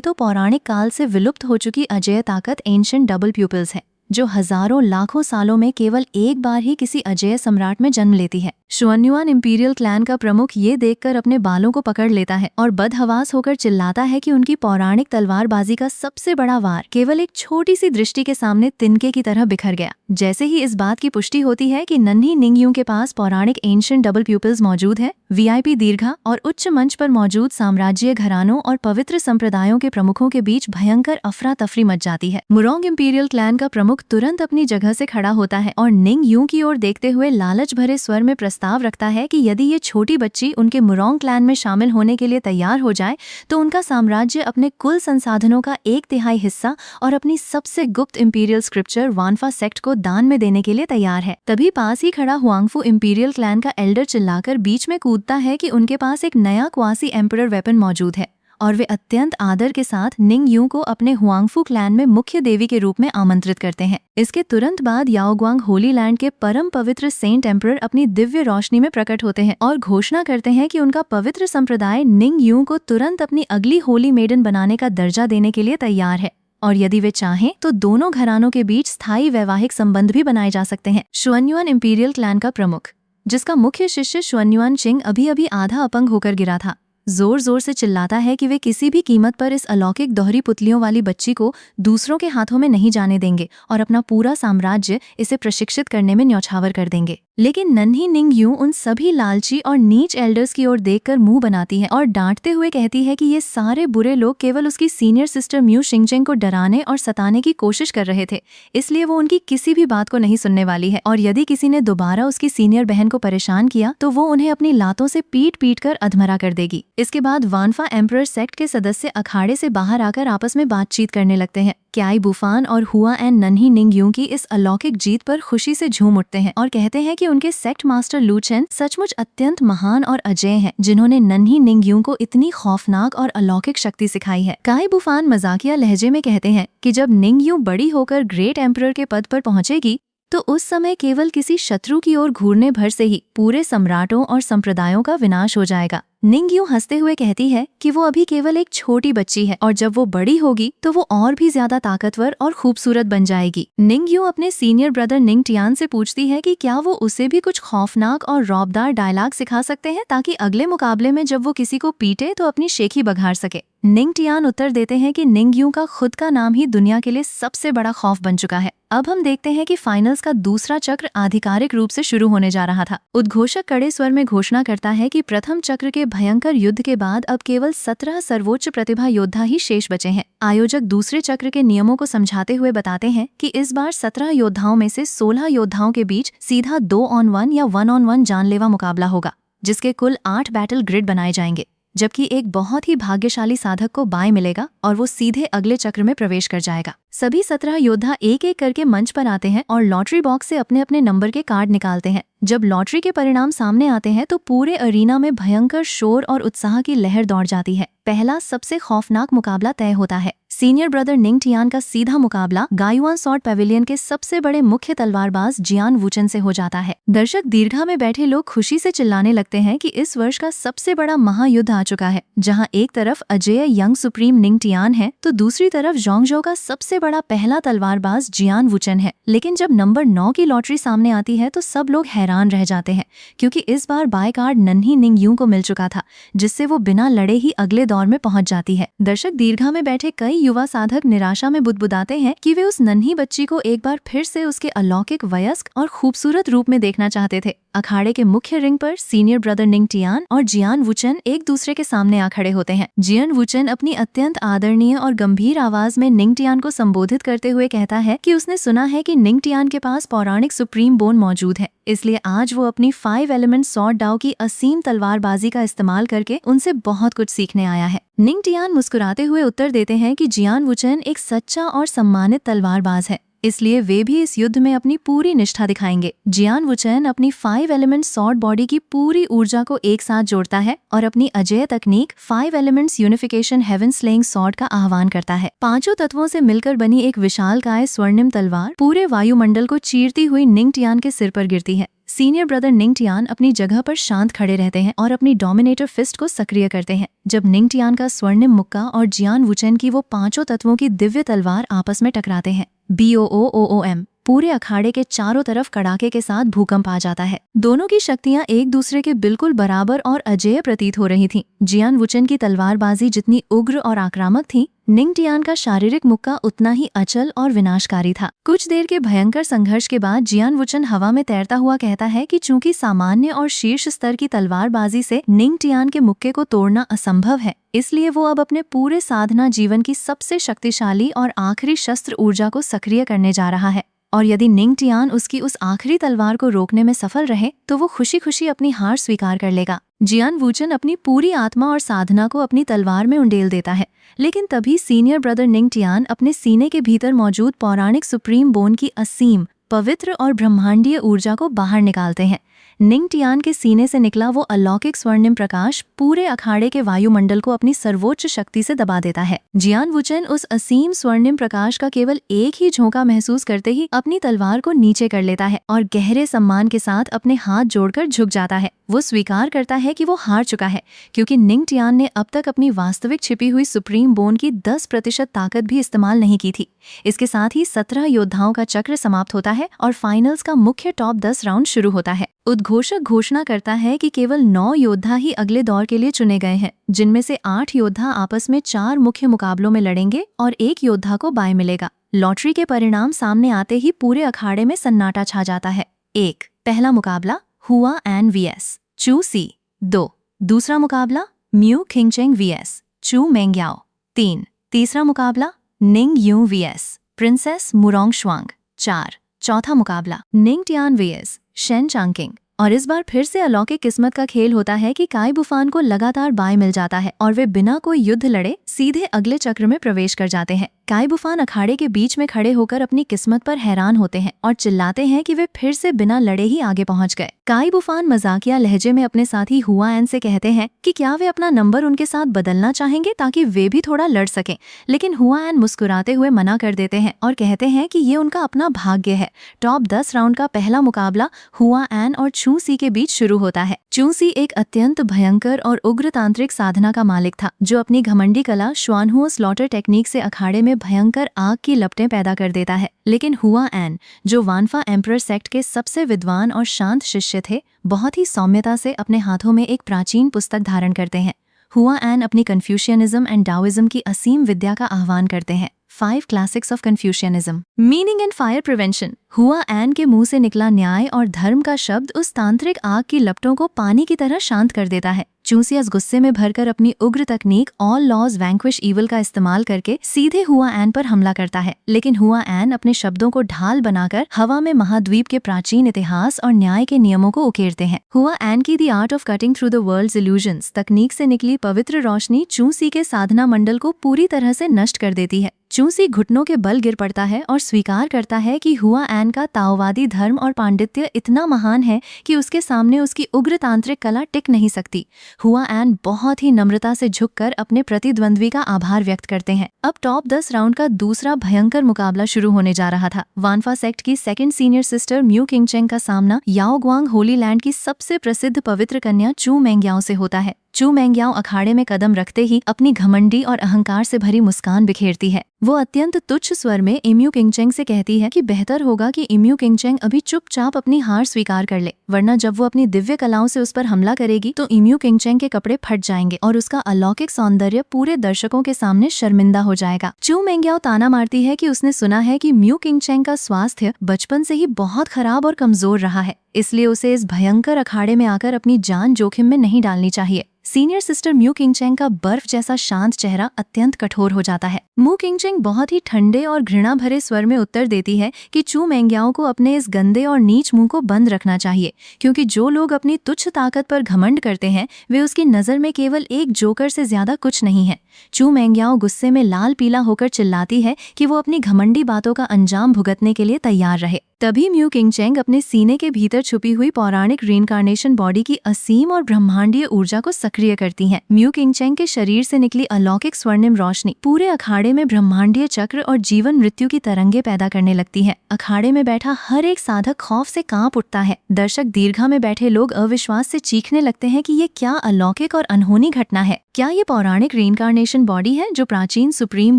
तो पौराणिक काल से विलुप्त हो चुकी अजेय ताकत एंशिएंट डबल प्यूपिल्स है, जो हजारों लाखों सालों में केवल एक बार ही किसी अजेय सम्राट में जन्म लेती है। शुआन्युआन इंपीरियल क्लैन का प्रमुख ये देखकर अपने बालों को पकड़ लेता है और बदहवास होकर चिल्लाता है कि उनकी पौराणिक तलवारबाजी का सबसे बड़ा वार केवल एक छोटी सी दृष्टि के सामने तिनके की तरह बिखर गया। जैसे ही इस बात की पुष्टि होती है कि नन्ही निंग यूं के पास पौराणिक एंशिएंट डबल प्यूपिल्स मौजूद है, वीआईपी दीर्घा और उच्च मंच पर मौजूद साम्राज्य घरानों और पवित्र संप्रदायों के प्रमुखों के बीच भयंकर अफरा तफरी मच जाती है। मुरोंग इंपीरियल क्लैन का प्रमुख तुरंत अपनी जगह से खड़ा होता है और निंग यूं की ओर देखते हुए लालच भरे स्वर में प्रस्ताव रखता है कि यदि ये छोटी बच्ची उनके मुरोंग क्लैन में शामिल होने के लिए तैयार हो जाए तो उनका साम्राज्य अपने कुल संसाधनों का 1/3 हिस्सा और अपनी सबसे गुप्त इंपीरियल स्क्रिप्चर वानफा सेक्ट को दान में देने के लिए तैयार है। तभी पास ही खड़ा हुआंगफू इंपीरियल क्लैन का एल्डर चिल्लाकर बीच में कूदता है कि उनके पास एक नया क्वासी एम्परर वेपन मौजूद है और वे अत्यंत आदर के साथ निंग यूं को अपने हुआंगफू क्लैन में मुख्य देवी के रूप में आमंत्रित करते हैं। इसके तुरंत बाद याओग्वांग होली लैंड के परम पवित्र सेंट एम्परर अपनी दिव्य रोशनी में प्रकट होते हैं और घोषणा करते हैं कि उनका पवित्र संप्रदाय निंग यूं को तुरंत अपनी अगली होली मेडन बनाने का दर्जा देने के लिए तैयार है और यदि वे चाहें तो दोनों घरानों के बीच स्थायी वैवाहिक संबंध भी बनाए जा सकते हैं। शुआन्युआन इंपीरियल क्लैन का प्रमुख, जिसका मुख्य शिष्य शुआन्युआन चिंग अभी अभी आधा अपंग होकर गिरा था, जोर जोर से चिल्लाता है कि वे किसी भी कीमत पर इस अलौकिक दोहरी पुतलियों वाली बच्ची को दूसरों के हाथों में नहीं जाने देंगे और अपना पूरा साम्राज्य इसे प्रशिक्षित करने में न्यौछावर कर देंगे। लेकिन नन्ही निंग यूं उन सभी लालची और नीच एल्डर्स की ओर देखकर मुंह बनाती है और डांटते हुए कहती है कि ये सारे बुरे लोग केवल उसकी सीनियर सिस्टर म्यू शिंगचेंग को डराने और सताने की कोशिश कर रहे थे, इसलिए वो उनकी किसी भी बात को नहीं सुनने वाली है और यदि किसी ने दोबारा उसकी सीनियर बहन को परेशान किया तो वो उन्हें अपनी लातों से पीट पीट कर अधमरा कर देगी। इसके बाद वानफा एम्परर सेक्ट के सदस्य अखाड़े से बाहर आकर आपस में बातचीत करने लगते हैं। क्याई बुफान और हुआ एन नन्ही निंग यूं की इस अलौकिक जीत पर खुशी से झूम उठते हैं और कहते हैं कि उनके सेक्ट मास्टर लू चेन सचमुच अत्यंत महान और अजेय हैं, जिन्होंने नन्ही निंग यूं को इतनी खौफनाक और अलौकिक शक्ति सिखाई है। काई बुफान मजाकिया लहजे में कहते हैं कि जब निंग यूं बड़ी होकर ग्रेट एम्परर के पद पर पहुंचेगी तो उस समय केवल किसी शत्रु की ओर घूरने भर से ही पूरे सम्राटों और संप्रदायों का विनाश हो जाएगा। निंग यूं हंसते हुए कहती है कि वो अभी केवल एक छोटी बच्ची है और जब वो बड़ी होगी तो वो और भी ज्यादा ताकतवर और खूबसूरत बन जाएगी। निंग यूं अपने सीनियर ब्रदर निंग टियान से पूछती है कि क्या वो उसे भी कुछ खौफनाक और रौबदार डायलॉग सिखा सकते हैं ताकि अगले मुकाबले में जब वो किसी को पीटे तो अपनी शेखी बघार सके। निंग टियान उत्तर देते हैं कि निंग यूं का खुद का नाम ही दुनिया के लिए सबसे बड़ा खौफ बन चुका है। अब हम देखते हैं कि फाइनल्स का दूसरा चक्र आधिकारिक रूप से शुरू होने जा रहा था। उद्घोषक कड़े स्वर में घोषणा करता है कि प्रथम चक्र के भयंकर युद्ध के बाद अब केवल 17 सर्वोच्च प्रतिभा योद्धा ही शेष बचे हैं। आयोजक दूसरे चक्र के नियमों को समझाते हुए बताते हैं कि इस बार 17 योद्धाओं में से 16 योद्धाओं के बीच सीधा 2-on-1 या 1-on-1 जानलेवा मुकाबला होगा, जिसके कुल 8 बैटल ग्रिड बनाए जाएंगे, जबकि एक बहुत ही भाग्यशाली साधक को बाय मिलेगा और वो सीधे अगले चक्र में प्रवेश कर जाएगा। सभी 17 योद्धा एक एक करके मंच पर आते हैं और लॉटरी बॉक्स से अपने अपने नंबर के कार्ड निकालते हैं। जब लॉटरी के परिणाम सामने आते हैं तो पूरे अरीना में भयंकर शोर और उत्साह की लहर दौड़ जाती है। पहला सबसे खौफनाक मुकाबला तय होता है। सीनियर ब्रदर निंग टियान का सीधा मुकाबला गायुआन सॉर्ड पैविलियन के सबसे बड़े मुख्य तलवारबाज जियान वुचन से हो जाता है। दर्शक दीर्घा में बैठे लोग खुशी से चिल्लाने लगते हैं कि इस वर्ष का सबसे बड़ा महायुद्ध आ चुका है, जहां एक तरफ अजेय यंग सुप्रीम निंग टियान है तो दूसरी तरफ जोंगजो का सबसे बड़ा पहला तलवारबाज जियान वुचन है। लेकिन जब नंबर 9 की लॉटरी सामने आती है तो सब लोग हैरान रह जाते हैं, क्योंकि इस बार बाय कार्ड नन्ही निंग यूं को मिल चुका था, जिससे वो बिना लड़े ही अगले दौर में पहुंच जाती है। दर्शक दीर्घा में बैठे कई युवा साधक निराशा में बुदबुदाते हैं कि वे उस नन्ही बच्ची को एक बार फिर से उसके अलौकिक वयस्क और खूबसूरत रूप में देखना चाहते थे। अखाड़े के मुख्य रिंग पर सीनियर ब्रदर निंग टियान और जियान वुचन एक दूसरे के सामने आ खड़े होते हैं। जियान वुचन अपनी अत्यंत आदरणीय और गंभीर आवाज में निंग टियान को संबोधित करते हुए कहता है कि उसने सुना है कि निंग टियान के पास पौराणिक सुप्रीम बोन मौजूद है, इसलिए आज वो अपनी 5 एलिमेंट सॉर्ड डाओ की असीम तलवारबाजी का इस्तेमाल करके उनसे बहुत कुछ सीखने आया है। निंग टियान मुस्कुराते हुए उत्तर देते हैं कि जियान वुचन एक सच्चा और सम्मानित तलवारबाज है, इसलिए वे भी इस युद्ध में अपनी पूरी निष्ठा दिखाएंगे। जियान वुचन अपनी 5 एलिमेंट सॉर्ड बॉडी की पूरी ऊर्जा को एक साथ जोड़ता है और अपनी अजेय तकनीक 5 elements unification heaven slaying sword का आह्वान करता है। 5 तत्वों से मिलकर बनी एक विशालकाय स्वर्णिम तलवार पूरे वायुमंडल को चीरती हुई निंग टियान के सिर पर गिरती है। सीनियर ब्रदर निंग टियान अपनी जगह पर शांत खड़े रहते हैं और अपनी डोमिनेटर फिस्ट को सक्रिय करते हैं। जब निंग टियान का स्वर्णिम मुक्का और जियान वुचन की वो 5 तत्वों की दिव्य तलवार आपस में टकराते हैं, BOOOM पूरे अखाड़े के चारों तरफ कड़ाके के साथ भूकंप आ जाता है। दोनों की शक्तियां एक दूसरे के बिल्कुल बराबर और अजेय प्रतीत हो रही थीं। जियान वुचन की तलवारबाजी जितनी उग्र और आक्रामक थी, निंग टियान का शारीरिक मुक्का उतना ही अचल और विनाशकारी था। कुछ देर के भयंकर संघर्ष के बाद जियान वुचन हवा में तैरता हुआ कहता है कि चूंकि सामान्य और शीर्ष स्तर की तलवारबाजी से निंग टियान के मुक्के को तोड़ना असंभव है, इसलिए वो अब अपने पूरे साधना जीवन की सबसे शक्तिशाली और आखिरी शस्त्र ऊर्जा को सक्रिय करने जा रहा है। और यदि निंग टियान उसकी उस आखिरी तलवार को रोकने में सफल रहे तो वो खुशी खुशी अपनी हार स्वीकार कर लेगा। जियान वुचन अपनी पूरी आत्मा और साधना को अपनी तलवार में उंडेल देता है, लेकिन तभी सीनियर ब्रदर निंग टियान अपने सीने के भीतर मौजूद पौराणिक सुप्रीम बोन की असीम, पवित्र और ब्रह्मांडीय ऊर्जा को बाहर निकालते हैं। निंग टियान के सीने से निकला वो अलौकिक स्वर्णिम प्रकाश पूरे अखाड़े के वायुमंडल को अपनी सर्वोच्च शक्ति से दबा देता है। जियान वुचन उस असीम स्वर्णिम प्रकाश का केवल एक ही झोंका महसूस करते ही अपनी तलवार को नीचे कर लेता है और गहरे सम्मान के साथ अपने हाथ जोड़कर झुक जाता है। वो स्वीकार करता है कि वो हार चुका है, क्योंकि निंग टियान ने अब तक अपनी वास्तविक छिपी हुई सुप्रीम बोन की 10% ताकत भी इस्तेमाल नहीं की थी। इसके साथ ही 17 योद्धाओं का चक्र समाप्त होता है और फाइनल्स का मुख्य टॉप 10 राउंड शुरू होता है। उद्घोषक घोषणा करता है कि केवल 9 योद्धा ही अगले दौर के लिए चुने गए हैं, जिनमें से 8 योद्धा आपस में 4 मुख्य मुकाबलों में लड़ेंगे और 1 योद्धा को बाय मिलेगा। लॉटरी के परिणाम सामने आते ही पूरे अखाड़े में सन्नाटा छा जाता है। 1 पहला मुकाबला हुआ एन vs चू सी। 2 दूसरा मुकाबला म्यू खिंगचेंग vs चू मेंग्याओ। 3 तीसरा मुकाबला निंग यूं vs प्रिंसेस मुरोंग श्वांग। 4 चौथा मुकाबला निंग टियान vs शेन चांगकिंग। और इस बार फिर से अलौकिक किस्मत का खेल होता है कि काई बुफान को लगातार बाय मिल जाता है और वे बिना कोई युद्ध लड़े सीधे अगले चक्र में प्रवेश कर जाते हैं। काई बुफान अखाड़े के बीच में खड़े होकर अपनी किस्मत पर हैरान होते हैं और चिल्लाते हैं कि वे फिर से बिना लड़े ही आगे पहुंच गए। काई बुफान मजाकिया लहजे में अपने साथी हुआ एन से कहते हैं कि क्या वे अपना नंबर उनके साथ बदलना चाहेंगे ताकि वे भी थोड़ा लड़ सकें, लेकिन हुआ एन मुस्कुराते हुए मना कर देते हैं और कहते हैं कि ये उनका अपना भाग्य है। टॉप 10 राउंड का पहला मुकाबला हुआ एन और छू चूसी के बीच शुरू होता है। चूसी एक अत्यंत भयंकर और उग्र तांत्रिक साधना का मालिक था, जो अपनी घमंडी कला श्वानहुआ स्लॉटर टेक्निक से अखाड़े में भयंकर आग की लपटें पैदा कर देता है। लेकिन हुआ एन, जो वानफा एम्परर सेक्ट के सबसे विद्वान और शांत शिष्य थे, बहुत ही सौम्यता से अपने हाथों में एक प्राचीन पुस्तक धारण करते हैं। हुआ एन अपनी कन्फ्यूशियनिज्म एंड डाओइज्म की असीम विद्या का आह्वान करते हैं। 5 classics of Confucianism. Meaning and fire prevention. हुआ एन के मुंह से निकला न्याय और धर्म का शब्द उस तांत्रिक आग की लपटों को पानी की तरह शांत कर देता है। चूसियस गुस्से में भरकर अपनी उग्र तकनीक ऑल लॉज वैंक्विश ईवल का इस्तेमाल करके सीधे हुआ एन पर हमला करता है, लेकिन हुआ एन अपने शब्दों को ढाल बनाकर हवा में महाद्वीप के प्राचीन इतिहास और न्याय के नियमों को उकेरते हैं। हुआ एन की the art of cutting through the world's illusions तकनीक से निकली पवित्र रोशनी चूसी के साधना मंडल को पूरी तरह से नष्ट कर देती है। चूसी घुटनों के बल गिर पड़ता है और स्वीकार करता है कि हुआ एन का ताओवादी धर्म और पांडित्य इतना महान है कि उसके सामने उसकी उग्र तांत्रिक कला टिक नहीं सकती। हुआ एन बहुत ही नम्रता से झुककर अपने प्रतिद्वंद्वी का आभार व्यक्त करते हैं। अब टॉप 10 राउंड का दूसरा भयंकर मुकाबला शुरू होने जा रहा था। वानफा सेक्ट की second senior sister mu Qingcheng का सामना याओ ग्वांग होली लैंड की सबसे प्रसिद्ध पवित्र कन्या चू मेंग्याओ से होता है। चू मेंग्याओ अखाड़े में कदम रखते ही अपनी घमंडी और अहंकार से भरी मुस्कान बिखेरती है। वो अत्यंत तुच्छ स्वर में इम्यू किंगचेंग से कहती है कि बेहतर होगा कि इम्यू किंगचेंग अभी चुपचाप अपनी हार स्वीकार कर ले, वरना जब वो अपनी दिव्य कलाओं से उस पर हमला करेगी तो इम्यू किंगचेंग के कपड़े फट जाएंगे और उसका अलौकिक सौंदर्य पूरे दर्शकों के सामने शर्मिंदा हो जाएगा। चू मेंग्याओ ताना मारती है कि उसने सुना है कि म्यू किंगचेंग का स्वास्थ्य बचपन से ही बहुत खराब और कमजोर रहा है, इसलिए उसे इस भयंकर अखाड़े में आकर अपनी जान जोखिम में नहीं डालनी चाहिए। सीनियर सिस्टर म्यू किंगचेंग का बर्फ जैसा शांत चेहरा अत्यंत कठोर हो जाता है। म्यू किंगचेंग बहुत ही ठंडे और घृणा भरे स्वर में उत्तर देती है कि चू मेंग्याओ को अपने इस गंदे और नीच मुंह को बंद रखना चाहिए, क्योंकि जो लोग अपनी तुच्छ ताकत पर घमंड करते हैं वे उसकी नजर में केवल एक जोकर से ज्यादा कुछ नहीं है। चू मेंग्याओ गुस्से में लाल पीला होकर चिल्लाती है कि वो अपनी घमंडी बातों का अंजाम भुगतने के लिए तैयार रहे। तभी म्यू किंगचेंग अपने सीने के भीतर छुपी हुई पौराणिक रीइंकार्नेशन बॉडी की असीम और ब्रह्मांडीय ऊर्जा को सक्रिय करती हैं। म्यू किंगचेंग के शरीर से निकली अलौकिक स्वर्णिम रोशनी पूरे अखाड़े में ब्रह्मांडीय चक्र और जीवन मृत्यु की तरंगे पैदा करने लगती है। अखाड़े में बैठा हर एक साधक खौफ से कांप उठता है। दर्शक दीर्घा में बैठे लोग अविश्वास से चीखने लगते हैं कि ये क्या अलौकिक और अनहोनी घटना है। क्या ये पौराणिक रीइंकार्नेशन बॉडी है जो प्राचीन सुप्रीम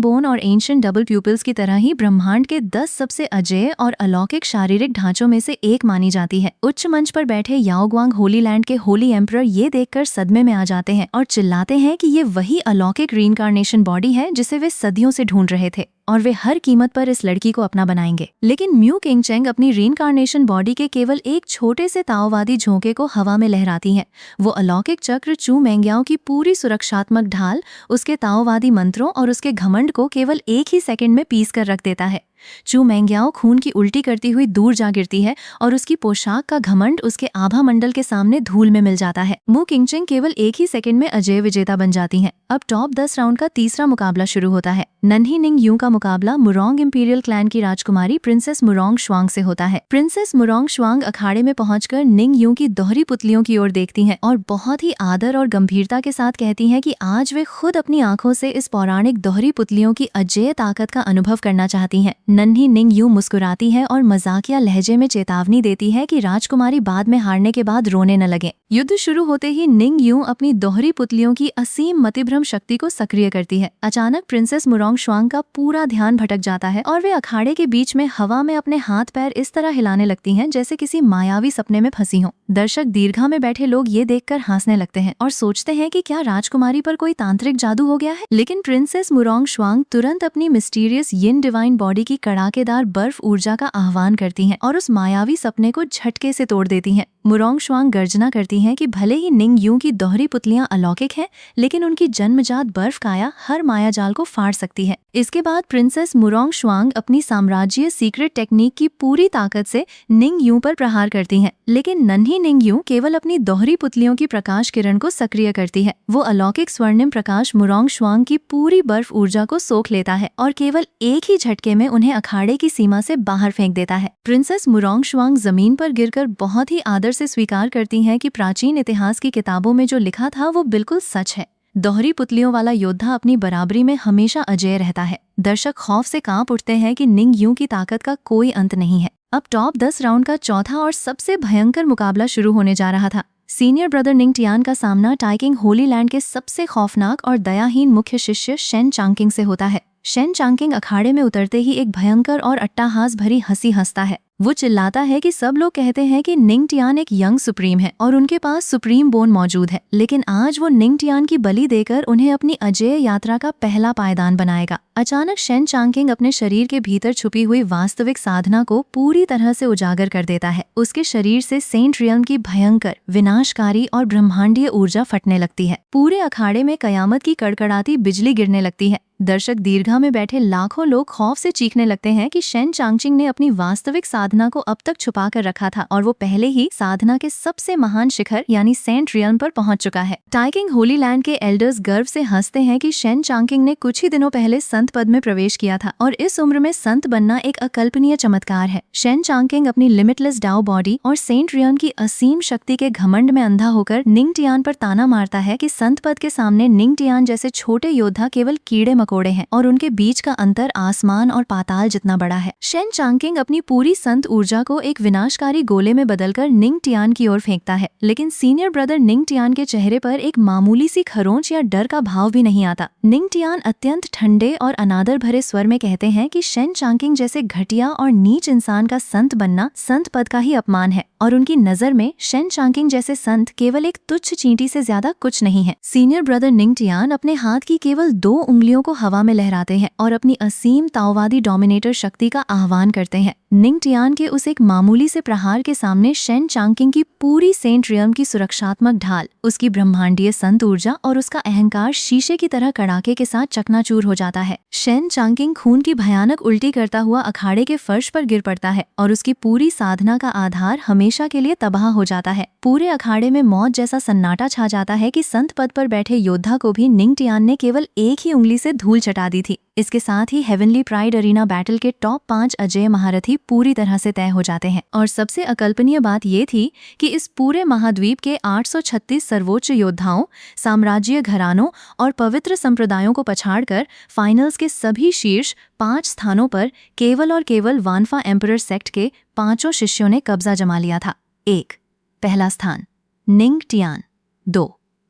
बोन और एंशिएंट डबल प्यूपिल्स की तरह ही ब्रह्मांड के 10 सबसे अजेय और अलौकिक शारीरिक ढांचों में से एक मानी जाती है। उच्च मंच पर बैठे याओ ग्वांग होली लैंड के होली एम्परर ये देखकर सदमे में आ जाते हैं और चिल्लाते हैं कि ये वही अलौकिक रीइंकार्नेशन बॉडी है जिसे वे सदियों से ढूंढ रहे थे और वे हर कीमत पर इस लड़की को अपना बनाएंगे। लेकिन म्यू किंगचेंग अपनी रीइंकार्नेशन बॉडी के केवल एक छोटे से ताओवादी झोंके को हवा में लहराती हैं। वो अलौकिक चक्र चू मेंग्याओ की पूरी सुरक्षात्मक ढाल, उसके ताओवादी मंत्रों और उसके घमंड को केवल एक ही सेकंड में पीस कर रख देता है। चू मेंग्याओ खून की उल्टी करती हुई दूर जा गिरती है और उसकी पोशाक का घमंड उसके आभा मंडल के सामने धूल में मिल जाता है। म्यू किंगचेंग केवल एक ही सेकंड में अजय विजेता बन जाती हैं। अब टॉप 10 राउंड का तीसरा मुकाबला शुरू होता है। नन्ही निंग यू का मुकाबला मुरोंग इंपीरियल क्लैन की राजकुमारी प्रिंसेस मुरोंग श्वांग से होता है। प्रिंसेस मुरोंग श्वांग अखाड़े में पहुंचकर निंग यू की दोहरी पुतलियों की ओर देखती हैं और बहुत ही आदर और गंभीरता के साथ कहती हैं कि आज वे खुद अपनी आंखों से इस पौराणिक दोहरी पुतलियों की अजेय ताकत का अनुभव करना चाहती हैं। नन्ही निंग यू मुस्कुराती है और मजाकिया लहजे में चेतावनी देती है कि राजकुमारी बाद में हारने के बाद रोने न लगे। युद्ध शुरू होते ही निंग यू अपनी दोहरी पुतलियों की असीम मतिभ्रम शक्ति को सक्रिय करती है। अचानक प्रिंसेस मुरोंग श्वांग का पूरा ध्यान भटक जाता है और वे अखाड़े के बीच में हवा में अपने हाथ पैर इस तरह हिलाने लगती हैं जैसे किसी मायावी सपने में फंसी हों। दर्शक दीर्घा में बैठे लोग ये देखकर हंसने लगते हैं और सोचते हैं कि क्या राजकुमारी पर कोई तांत्रिक जादू हो गया है। लेकिन प्रिंसेस मुरोंग श्वांग तुरंत अपनी मिस्टीरियस यिन डिवाइन बॉडी की कड़ाकेदार बर्फ ऊर्जा का आह्वान करती हैं और उस मायावी सपने को झटके से तोड़ देती हैं। मुरोंग श्वांग गर्जना करती हैं कि भले ही निंग यू की दोहरी पुतलियां अलौकिक हैं, लेकिन उनकी जन्मजात बर्फ काया हर मायाजाल को फाड़ सकती है। इसके बाद प्रिंसेस मुरोंग श्वांग अपनी साम्राज्यीय सीक्रेट टेक्निक की पूरी ताकत से निंग यू पर प्रहार करती हैं, लेकिन नन्ही निंग यू केवल अपनी दोहरी पुतलियों की प्रकाश किरण को सक्रिय करती है। वो अलौकिक स्वर्णिम प्रकाश मुरोंग श्वांग की पूरी बर्फ ऊर्जा को सोख लेता है और केवल एक ही झटके में उन्हें अखाड़े की सीमा से बाहर फेंक देता है। प्रिंसेस मुरोंग श्वांग जमीन पर गिरकर बहुत ही आदर से स्वीकार करती हैं कि प्राचीन इतिहास की किताबों में जो लिखा था वो बिल्कुल सच है। दोहरी पुतलियों वाला योद्धा अपनी बराबरी में हमेशा अजेय रहता है। दर्शक खौफ से कांप उठते हैं कि निंग यू की ताकत का कोई अंत नहीं है। अब टॉप 10 राउंड का चौथा और सबसे भयंकर मुकाबला शुरू होने जा रहा था। सीनियर ब्रदर निंग टियान का सामना टाइकिंग होली लैंड के सबसे खौफनाक और दयाहीन मुख्य शिष्य शेन चांगकिंग से होता है। शेन चांगकिंग अखाड़े में उतरते ही एक भयंकर और अट्टहास भरी हंसी हंसता है। वो चिल्लाता है कि सब लोग कहते हैं कि निंग टियान एक यंग सुप्रीम है और उनके पास सुप्रीम बोन मौजूद है, लेकिन आज वो निंग टियान की बलि देकर उन्हें अपनी अजेय यात्रा का पहला पायदान बनाएगा। अचानक शेन चांगकिंग अपने शरीर के भीतर छुपी हुई वास्तविक साधना को पूरी तरह से उजागर कर देता है। उसके शरीर से सेंट रियल्म की भयंकर, विनाशकारी और ब्रह्मांडीय ऊर्जा फटने लगती है। पूरे अखाड़े में कयामत की कड़कड़ाती बिजली गिरने लगती है। दर्शक दीर्घा में बैठे लाखों लोग खौफ से चीखने लगते हैं कि शेन चांगकिंग ने अपनी वास्तविक साधना को अब तक छुपा कर रखा था और वो पहले ही साधना के सबसे महान शिखर यानी सेंट रियल्म पर पहुंच चुका है। टाइकिंग होली लैंड के एल्डर्स गर्व से हंसते हैं कि शेन चांगकिंग ने कुछ ही दिनों पहले संत पद में प्रवेश किया था और इस उम्र में संत बनना एक अकल्पनीय चमत्कार है। शेन चांगकिंग अपनी लिमिटलेस डाओ बॉडी और सेंट रियल्म की असीम शक्ति के घमंड में अंधा होकर निंग टियान पर ताना मारता है कि संत पद के सामने निंग टियान जैसे छोटे योद्धा केवल कीड़े मकोड़े हैं और उनके बीच का अंतर आसमान और पाताल जितना बड़ा है। शेन चांगकिंग अपनी पूरी संत ऊर्जा को एक विनाशकारी गोले में बदलकर निंग टियान की ओर फेंकता है, लेकिन सीनियर ब्रदर निंग टियान के चेहरे पर एक मामूली सी खरोंच या डर का भाव भी नहीं आता। निंग टियान अत्यंत ठंडे और अनादर भरे स्वर में कहते हैं कि शेन चांगकिंग जैसे घटिया और नीच इंसान का संत बनना संत पद का ही अपमान है और उनकी नजर में शेन चांगकिंग जैसे संत केवल एक तुच्छ चींटी से ज्यादा कुछ नहीं है। सीनियर ब्रदर निंग टियान अपने हाथ की केवल 2 उंगलियों को हवा में लहराते हैं और अपनी असीम ताओवादी डोमिनेटर शक्ति का आह्वान करते हैं। निंग टियान के उस एक मामूली से प्रहार के सामने शेन चांगकिंग की पूरी सेंट रियल्म की सुरक्षात्मक ढाल, उसकी ब्रह्मांडीय संत ऊर्जा और उसका अहंकार शीशे की तरह कड़ाके के साथ चकनाचूर हो जाता है। शेन चांगकिंग खून की भयानक उल्टी करता हुआ अखाड़े के फर्श पर गिर पड़ता है और उसकी पूरी साधना का आधार हमेशा के लिए तबाह हो जाता है। पूरे अखाड़े में मौत जैसा सन्नाटा छा जाता है कि संत पद पर बैठे योद्धा को भी निंग टियान ने केवल एक ही उंगली से धूल चटा दी थी। इसके साथ ही हेवनली प्राइड अरीना बैटल के टॉप 5 अजेय महारथी पूरी तरह से तय हो जाते हैं। और सबसे अकल्पनीय बात ये थी कि इस पूरे महाद्वीप के 836 सर्वोच्च योद्धाओं, साम्राज्यीय घरानों और पवित्र संप्रदायों को पछाड़कर फाइनल्स के सभी शीर्ष 5 स्थानों पर केवल और केवल वानफा एम्परर सेक्ट के 5 शिष्यों ने कब्जा जमा लिया था। 1. पहला स्थान निंग टियान। 2.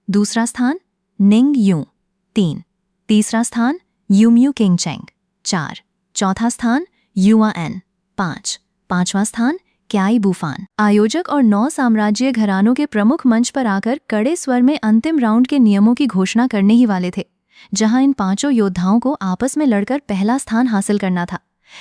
दूसरा स्थान निंग यू। 3. तीसरा स्थान यूम्यू किंगचेंग। 4. चौथा स्थान युआ एन। 5. पांचवां स्थान क्याई बुफान। आयोजक और 9 साम्राज्यीय घरानों के प्रमुख मंच पर आकर कड़े स्वर में अंतिम राउंड के नियमों की घोषणा करने ही वाले थे, जहां इन 5 योद्धाओं को आपस में लड़कर पहला स्थान हासिल करना था।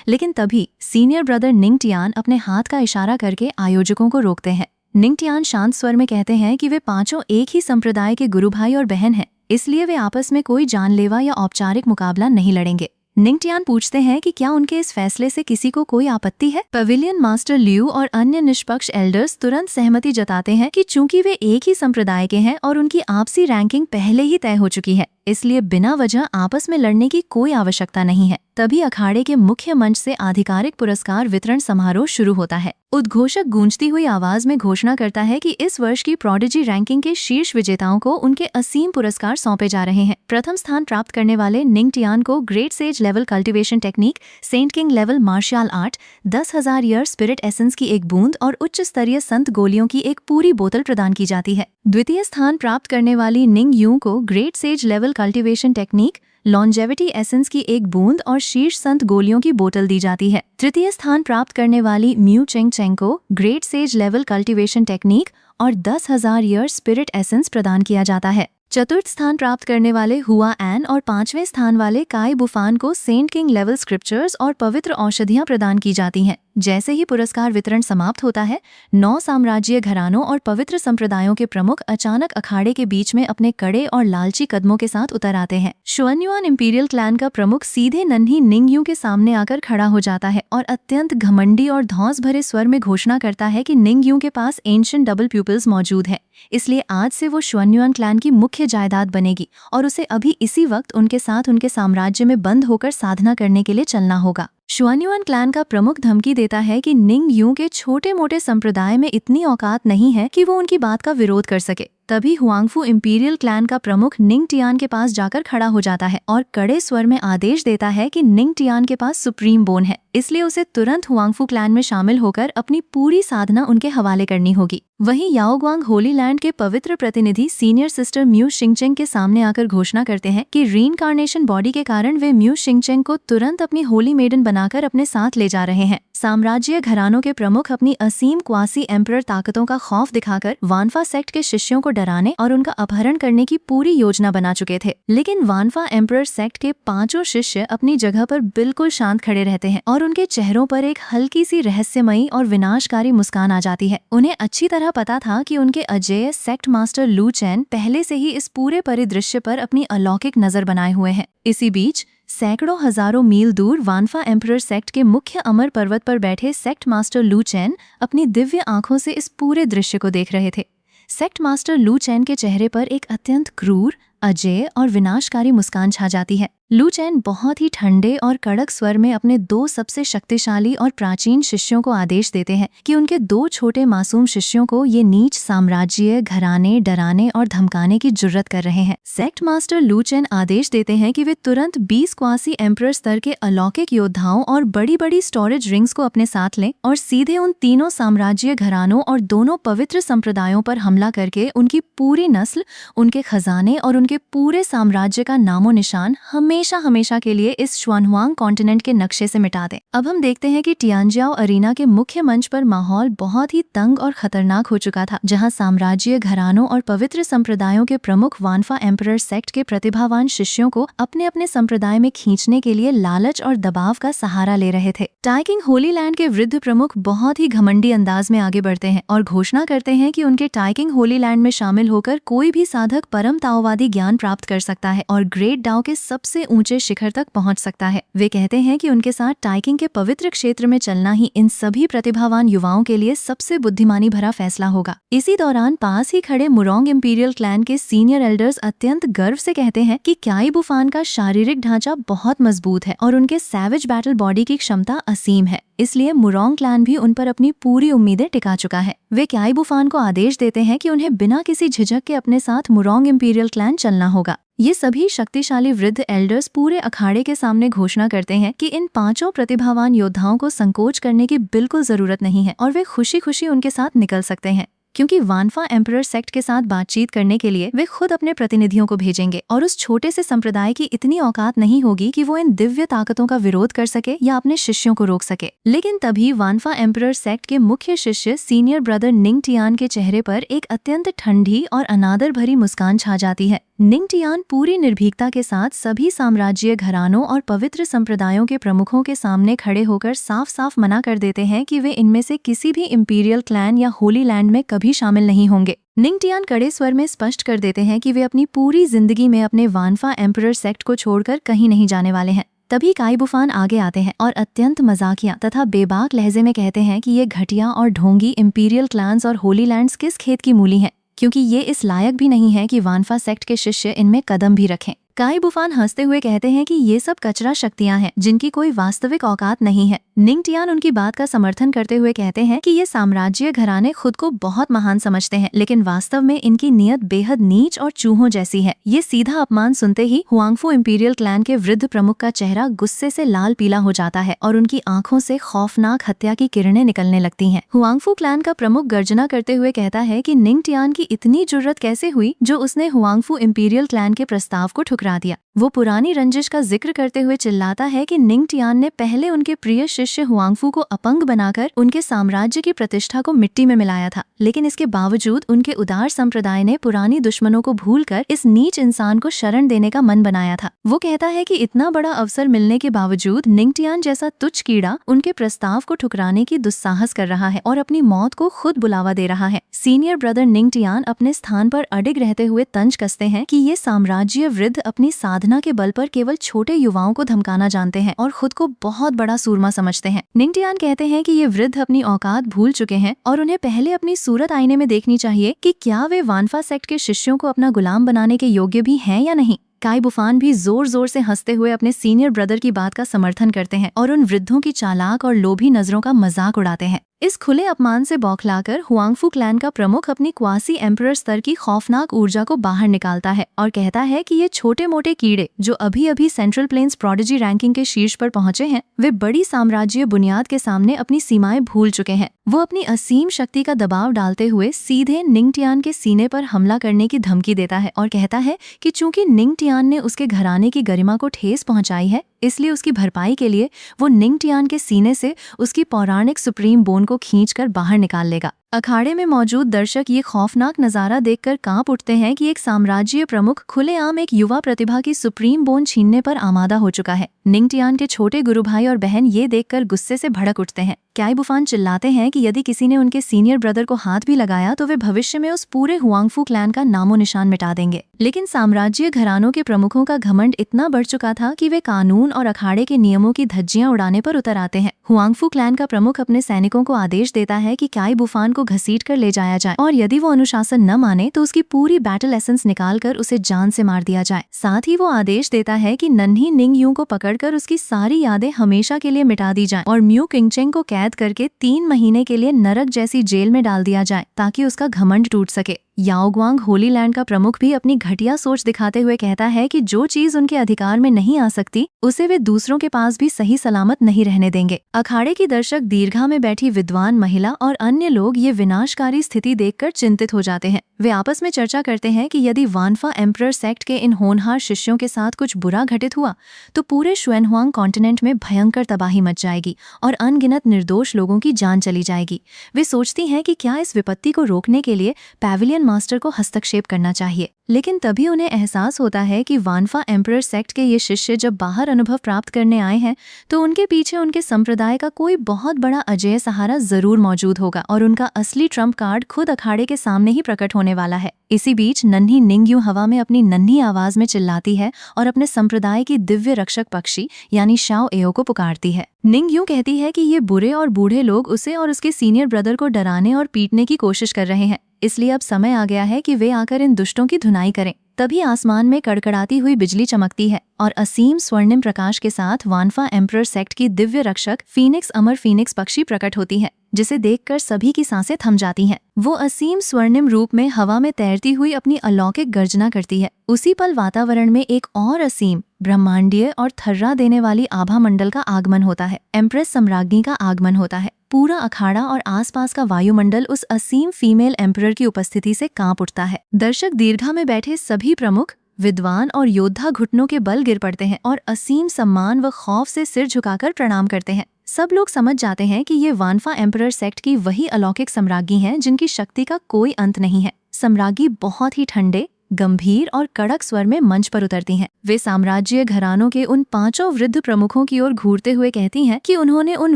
लेकिन तभी सीनियर ब्रदर निंग टियान अपने हाथ का इशारा करके आयोजकों को रोकते हैं। निंग टियान शांत स्वर में कहते हैं कि वे 5 एक ही संप्रदाय के गुरु भाई और बहन हैं, इसलिए वे आपस में कोई जानलेवा या औपचारिक मुकाबला नहीं लड़ेंगे। निंग टियान पूछते हैं कि क्या उनके इस फैसले से किसी को कोई आपत्ति है। पवेलियन मास्टर ल्यू और अन्य निष्पक्ष एल्डर्स तुरंत सहमति जताते हैं कि चूंकि वे एक ही संप्रदाय के हैं और उनकी आपसी रैंकिंग पहले ही तय हो चुकी है, इसलिए बिना वजह आपस में लड़ने की कोई आवश्यकता नहीं है। तभी अखाड़े के मुख्य मंच से आधिकारिक पुरस्कार वितरण समारोह शुरू होता है। उद्घोषक गूंजती हुई आवाज में घोषणा करता है कि इस वर्ष की प्रोडिजी रैंकिंग के शीर्ष विजेताओं को उनके असीम पुरस्कार सौंपे जा रहे हैं। प्रथम स्थान प्राप्त करने वाले निंग टियान को great sage level cultivation technique, saint king level martial art, 10,000 year spirit essence की एक बूंद और उच्च स्तरीय संत गोलियों की एक पूरी बोतल प्रदान की जाती है। द्वितीय स्थान प्राप्त करने वाली निंग यू को great sage level cultivation technique, longevity essence की एक बूंद और शीर्ष संत गोलियों की बोतल दी जाती है। तृतीय स्थान प्राप्त करने वाली म्यू चेंग चेंग को great sage level cultivation technique और 10,000 ईयर स्पिरिट एसेंस प्रदान किया जाता है। चतुर्थ स्थान प्राप्त करने वाले हुआ एन और 5वें स्थान वाले काई बुफान को सेंट किंग लेवल स्क्रिप्चर्स और पवित्र औषधियां प्रदान की जाती हैं। जैसे ही पुरस्कार वितरण समाप्त होता है, 9 साम्राज्यीय घरानों और पवित्र संप्रदायों के प्रमुख अचानक अखाड़े के बीच में अपने कड़े और लालची कदमों के साथ उतर आते हैं। शुअन्युआन इंपीरियल क्लैन का प्रमुख सीधे नन्ही निंग यू के सामने आकर खड़ा हो जाता है और अत्यंत घमंडी और धौंस भरे स्वर में घोषणा करता है कि निंग यू के पास एंशिएंट डबल प्यूपिल्स मौजूद है, इसलिए आज से वो शुअन्युआन क्लैन की मुख्य जायदाद बनेगी और उसे अभी इसी वक्त उनके साथ उनके साम्राज्य में बंद होकर साधना करने के लिए चलना होगा। शुअन्युआन क्लैन का प्रमुख धमकी देता है कि निंग यू के छोटे मोटे संप्रदाय में इतनी औकात नहीं है कि वो उनकी बात का विरोध कर सके। तभी हुआंगफू इंपीरियल क्लैन का प्रमुख निंग टियान के पास जाकर खड़ा हो जाता है और कड़े स्वर में आदेश देता है कि निंग टियान के पास सुप्रीम बोन है, इसलिए उसे तुरंत हुआंगफू क्लैन में शामिल होकर अपनी पूरी साधना उनके हवाले करनी होगी। वहीं याओग्वांग होली लैंड के पवित्र प्रतिनिधि सीनियर सिस्टर म्यू शिंगचेंग के सामने आकर घोषणा करते हैं कि रीइंकार्नेशन बॉडी के कारण वे म्यू शिंगचेंग को तुरंत अपनी होली मेडन बनाकर अपने साथ ले जा रहे हैं। साम्राज्य घरानों के प्रमुख अपनी असीम क्वासी एम्परर ताकतों का खौफ दिखाकर वानफा सेक्ट के शिष्यों को डराने और उनका अपहरण करने की पूरी योजना बना चुके थे। लेकिन वानफा एम्परर सेक्ट के 5 शिष्य अपनी जगह पर बिल्कुल शांत खड़े रहते हैं और उनके चेहरों पर एक हल्की सी रहस्यमयी और विनाशकारी मुस्कान आ जाती है। उन्हें अच्छी तरह पता था कि उनके अजेय सेक्ट मास्टर लू चैन पहले से ही इस पूरे परिदृश्य पर अपनी अलौकिक नजर बनाए हुए हैं। इसी बीच सैकड़ों हजारों मील दूर वानफा एम्परर सेक्ट के मुख्य अमर पर्वत पर बैठे सेक्ट मास्टर लू चैन अपनी दिव्य आंखों से इस पूरे दृश्य को देख रहे थे। सेक्ट मास्टर लू चैन के चेहरे पर एक अत्यंत क्रूर, अजेय और विनाशकारी मुस्कान छा जाती है। लू चैन बहुत ही ठंडे और कड़क स्वर में अपने 2 सबसे शक्तिशाली और प्राचीन शिष्यों को आदेश देते हैं कि उनके 2 छोटे मासूम शिष्यों को ये नीच साम्राज्य घराने डराने और धमकाने की जुर्रत कर रहे हैं। सेक्ट मास्टर लू चैन आदेश देते हैं कि वे तुरंत 20 क्वासी एम्परर स्तर के अलौकिक योद्धाओं और बड़ी बड़ी स्टोरेज रिंग्स को अपने साथ लें और सीधे उन तीनों साम्राज्य घरानों और दोनों पवित्र संप्रदायों पर हमला करके उनकी पूरी नस्ल, उनके खजाने और उनके पूरे साम्राज्य का नामो निशान हमेशा के लिए इस शुआनहुआंग कॉन्टिनेंट के नक्शे से मिटा दें। अब हम देखते हैं कि टियानजियाओ अरीना के मुख्य मंच पर माहौल बहुत ही तंग और खतरनाक हो चुका था, जहां साम्राज्य घरानों और पवित्र संप्रदायों के प्रमुख वानफा एम्परर सेक्ट के प्रतिभावान शिष्यों को अपने अपने संप्रदाय में खींचने के लिए लालच और दबाव का सहारा ले रहे थे। टाइकिंग होली लैंड के वृद्ध प्रमुख बहुत ही घमंडी अंदाज में आगे बढ़ते हैं और घोषणा करते हैं कि उनके टाइकिंग होली लैंड में शामिल होकर कोई भी साधक परम ताओवादी ज्ञान प्राप्त कर सकता है और ग्रेट डाओ के सबसे ऊंचे शिखर तक पहुंच सकता है। वे कहते हैं कि उनके साथ टाइकिंग के पवित्र क्षेत्र में चलना ही इन सभी प्रतिभावान युवाओं के लिए सबसे बुद्धिमानी भरा फैसला होगा। इसी दौरान पास ही खड़े मुरोंग इंपीरियल क्लैन के सीनियर एल्डर्स अत्यंत गर्व से कहते हैं कि क्याई बुफान का शारीरिक ढांचा बहुत मजबूत है और उनके सैवेज बैटल बॉडी की क्षमता असीम है, इसलिए मुरोंग क्लैन भी उन पर अपनी पूरी उम्मीदें टिका चुका है। वे क्याई बुफान को आदेश देते हैं कि उन्हें बिना किसी झिझक के अपने साथ मुरोंग इंपीरियल क्लैन चलना होगा। ये सभी शक्तिशाली वृद्ध एल्डर्स पूरे अखाड़े के सामने घोषणा करते हैं कि इन 5 प्रतिभावान योद्धाओं को संकोच करने की बिल्कुल जरूरत नहीं है और वे खुशी खुशी उनके साथ निकल सकते हैं, क्योंकि वानफा एम्परर सेक्ट के साथ बातचीत करने के लिए वे खुद अपने प्रतिनिधियों को भेजेंगे और उस छोटे से संप्रदाय की इतनी औकात नहीं होगी कि वो इन दिव्य ताकतों का विरोध कर सके या अपने शिष्यों को रोक सके। लेकिन तभी वानफा एम्परर सेक्ट के मुख्य शिष्य सीनियर ब्रदर निंग टियान के चेहरे पर एक अत्यंत ठंडी और अनादर भरी मुस्कान छा जाती है। निंग टियान पूरी निर्भीकता के साथ सभी साम्राज्य घरानों और पवित्र संप्रदायों के प्रमुखों के सामने खड़े होकर साफ साफ मना कर देते हैं कि वे इनमें से किसी भी इंपीरियल क्लैन या होली लैंड में कभी शामिल नहीं होंगे। निंग टियान कड़े स्वर में स्पष्ट कर देते हैं कि वे अपनी पूरी जिंदगी में अपने वानफा एम्परर सेक्ट को छोड़कर कहीं नहीं जाने वाले हैं। तभी काई बुफान आगे आते हैं और अत्यंत मजाकिया तथा बेबाक लहजे में कहते हैं कि ये घटिया और ढोंगी इंपीरियल क्लैन्स और होली लैंड्स किस खेत की मूली हैं, क्योंकि ये इस लायक भी नहीं है कि वानफा सेक्ट के शिष्य इनमें कदम भी रखें। काई बुफान हंसते हुए कहते हैं कि ये सब कचरा शक्तियां हैं जिनकी कोई वास्तविक औकात नहीं है। निंग टियान उनकी बात का समर्थन करते हुए कहते हैं कि ये साम्राज्य घराने खुद को बहुत महान समझते हैं, लेकिन वास्तव में इनकी नियत बेहद नीच और चूहों जैसी है। ये सीधा अपमान सुनते ही हुआंगफू इंपीरियल क्लैन के वृद्ध प्रमुख का चेहरा गुस्से से लाल पीला हो जाता है और उनकी आंखों से खौफनाक हत्या की किरणें निकलने लगती हैं। हुआंगफू क्लैन का प्रमुख गर्जना करते हुए कहता है कि निंग टियान की इतनी जुर्रत कैसे हुई जो उसने हुआंगफू इंपीरियल क्लैन के प्रस्ताव को ठुकरा दिया। वो पुरानी रंजिश का जिक्र करते हुए चिल्लाता है कि निंग टियान ने पहले उनके प्रिय शिष्य हुआंगफू को अपंग बनाकर उनके साम्राज्य की प्रतिष्ठा को मिट्टी में मिलाया था, लेकिन इसके बावजूद उनके उदार संप्रदाय ने पुरानी दुश्मनों को भूलकर इस नीच इंसान को शरण देने का मन बनाया था। वो कहता है कि इतना बड़ा अवसर मिलने के बावजूद निंग टियान जैसा तुच्छ कीड़ा उनके प्रस्ताव को ठुकराने की दुस्साहस कर रहा है और अपनी मौत को खुद बुलावा दे रहा है। सीनियर ब्रदर निंग टियान अपने स्थान पर अडिग रहते हुए तंज कसते हैं कि ये साम्राज्य वृद्ध अपनी साधना के बल पर केवल छोटे युवाओं को धमकाना जानते हैं और खुद को बहुत बड़ा सूरमा समझते हैं। निंग टियान कहते हैं कि ये वृद्ध अपनी औकात भूल चुके हैं और उन्हें पहले अपनी सूरत आईने में देखनी चाहिए कि क्या वे वानफा सेक्ट के शिष्यों को अपना गुलाम बनाने के योग्य भी हैं या नहीं। काई बुफान भी जोर जोर से हंसते हुए अपने सीनियर ब्रदर की बात का समर्थन करते हैं और उन वृद्धों की चालाक और लोभी नजरों का मजाक उड़ाते हैं। इस खुले अपमान से बौखलाकर हुआंगफू क्लैन का प्रमुख अपनी क्वासी एम्परर स्तर की खौफनाक ऊर्जा को बाहर निकालता है और कहता है कि ये छोटे मोटे कीड़े जो अभी अभी सेंट्रल प्लेन्स प्रोडिजी रैंकिंग के शीर्ष पर पहुंचे हैं, वे बड़ी साम्राज्य बुनियाद के सामने अपनी सीमाएं भूल चुके हैं। वो अपनी असीम शक्ति का दबाव डालते हुए सीधे निंगटियान के सीने पर हमला करने की धमकी देता है और कहता है कि चूंकि निंगटियान ने उसके घराने की गरिमा को ठेस पहुंचाई है, इसलिए उसकी भरपाई के लिए वो निंगटियान के सीने से उसकी पौराणिक सुप्रीम बोन को खींचकर बाहर निकाल लेगा। अखाड़े में मौजूद दर्शक ये खौफनाक नजारा देखकर कांप उठते हैं कि एक साम्राज्य प्रमुख खुलेआम एक युवा प्रतिभा की सुप्रीम बोन छीनने पर आमादा हो चुका है। निंगटियान के छोटे गुरु भाई और बहन ये देखकर गुस्से से भड़क उठते हैं। क्याई बुफान चिल्लाते हैं कि यदि किसी ने उनके सीनियर ब्रदर को हाथ भी लगाया तो वे भविष्य में उस पूरे हुआंगफू क्लैन का नामो निशान मिटा देंगे। लेकिन साम्राज्य घरानों के प्रमुखों का घमंड इतना बढ़ चुका था कि वे कानून और अखाड़े के नियमों की धज्जियां उड़ाने पर उतर आते हैं। हुआंगफू क्लैन का प्रमुख अपने सैनिकों को आदेश देता है कि क्याई बुफान को घसीट कर ले जाया जाए और यदि वो अनुशासन न माने तो उसकी पूरी बैटल एसेंस निकालकर उसे जान से मार दिया जाए। साथ ही वो आदेश देता है कि नन्ही निंग यू को पकड़कर उसकी सारी यादें हमेशा के लिए मिटा दी जाएं और म्यू किंगचेंग को कैद करके 3 महीने के लिए नरक जैसी जेल में डाल दिया जाए ताकि उसका घमंड टूट सके। याओग्वांग होली लैंड का प्रमुख भी अपनी घटिया सोच दिखाते हुए कहता है कि जो चीज उनके अधिकार में नहीं आ सकती उसे वे दूसरों के पास भी सही सलामत नहीं रहने देंगे। अखाड़े की दर्शक दीर्घा में बैठी विद्वान महिला और अन्य लोग ये विनाशकारी स्थिति देखकर चिंतित हो जाते हैं। वे आपस में चर्चा करते हैं कि यदि वानफा एम्परर सेक्ट के इन होनहार शिष्यों के साथ कुछ बुरा घटित हुआ तो पूरे श्वेनहुआंग कॉन्टिनेंट में भयंकर तबाही मच जाएगी और अनगिनत निर्दोष लोगों की जान चली जाएगी। वे सोचती हैं कि क्या इस विपत्ति को रोकने के लिए पैविलियन मास्टर को हस्तक्षेप करना चाहिए। लेकिन तभी उन्हें एहसास होता है कि वानफा एम्परर सेक्ट के ये शिष्य जब बाहर अनुभव प्राप्त करने आए हैं तो उनके पीछे उनके संप्रदाय का कोई बहुत बड़ा अजेय सहारा जरूर मौजूद होगा और उनका असली ट्रम्प कार्ड खुद अखाड़े के सामने ही प्रकट होने वाला है। इसी बीच नन्ही निंगयू हवा में अपनी नन्ही आवाज में चिल्लाती है और अपने संप्रदाय की दिव्य रक्षक पक्षी यानी शाओ एओ को पुकारती है। निंगयू कहती है कि ये बुरे और बूढ़े लोग उसे और उसके सीनियर ब्रदर को डराने और पीटने की कोशिश कर रहे हैं, इसलिए अब समय आ गया है कि वे आकर इन दुष्टों की धुनाई करें। तभी आसमान में कड़कड़ाती हुई बिजली चमकती है और असीम स्वर्णिम प्रकाश के साथ वानफा एम्परर सेक्ट की दिव्य रक्षक फीनिक्स अमर फीनिक्स पक्षी प्रकट होती है, जिसे देखकर सभी की सांसें थम जाती हैं। वो असीम स्वर्णिम रूप में हवा में तैरती हुई अपनी अलौकिक गर्जना करती है। उसी पल वातावरण में एक और असीम ब्रह्मांडीय और थर्रा देने वाली आभा मंडल का आगमन होता है। एम्प्रेस सम्राज्ञी का आगमन होता है। पूरा अखाड़ा और आसपास का वायुमंडल उस असीम फीमेल एम्परर की उपस्थिति से कांप उठता है। दर्शक दीर्घा में बैठे सभी प्रमुख विद्वान और योद्धा घुटनों के बल गिर पड़ते हैं और असीम सम्मान व खौफ से सिर झुकाकर प्रणाम करते हैं। सब लोग समझ जाते हैं कि ये वानफा एम्परर सेक्ट की वही अलौकिक सम्राज्ञी हैं जिनकी शक्ति का कोई अंत नहीं है। सम्राज्ञी बहुत ही ठंडे, गंभीर और कड़क स्वर में मंच पर उतरती हैं। वे साम्राज्य घरानों के उन 5 वृद्ध प्रमुखों की ओर घूरते हुए कहती हैं कि उन्होंने उन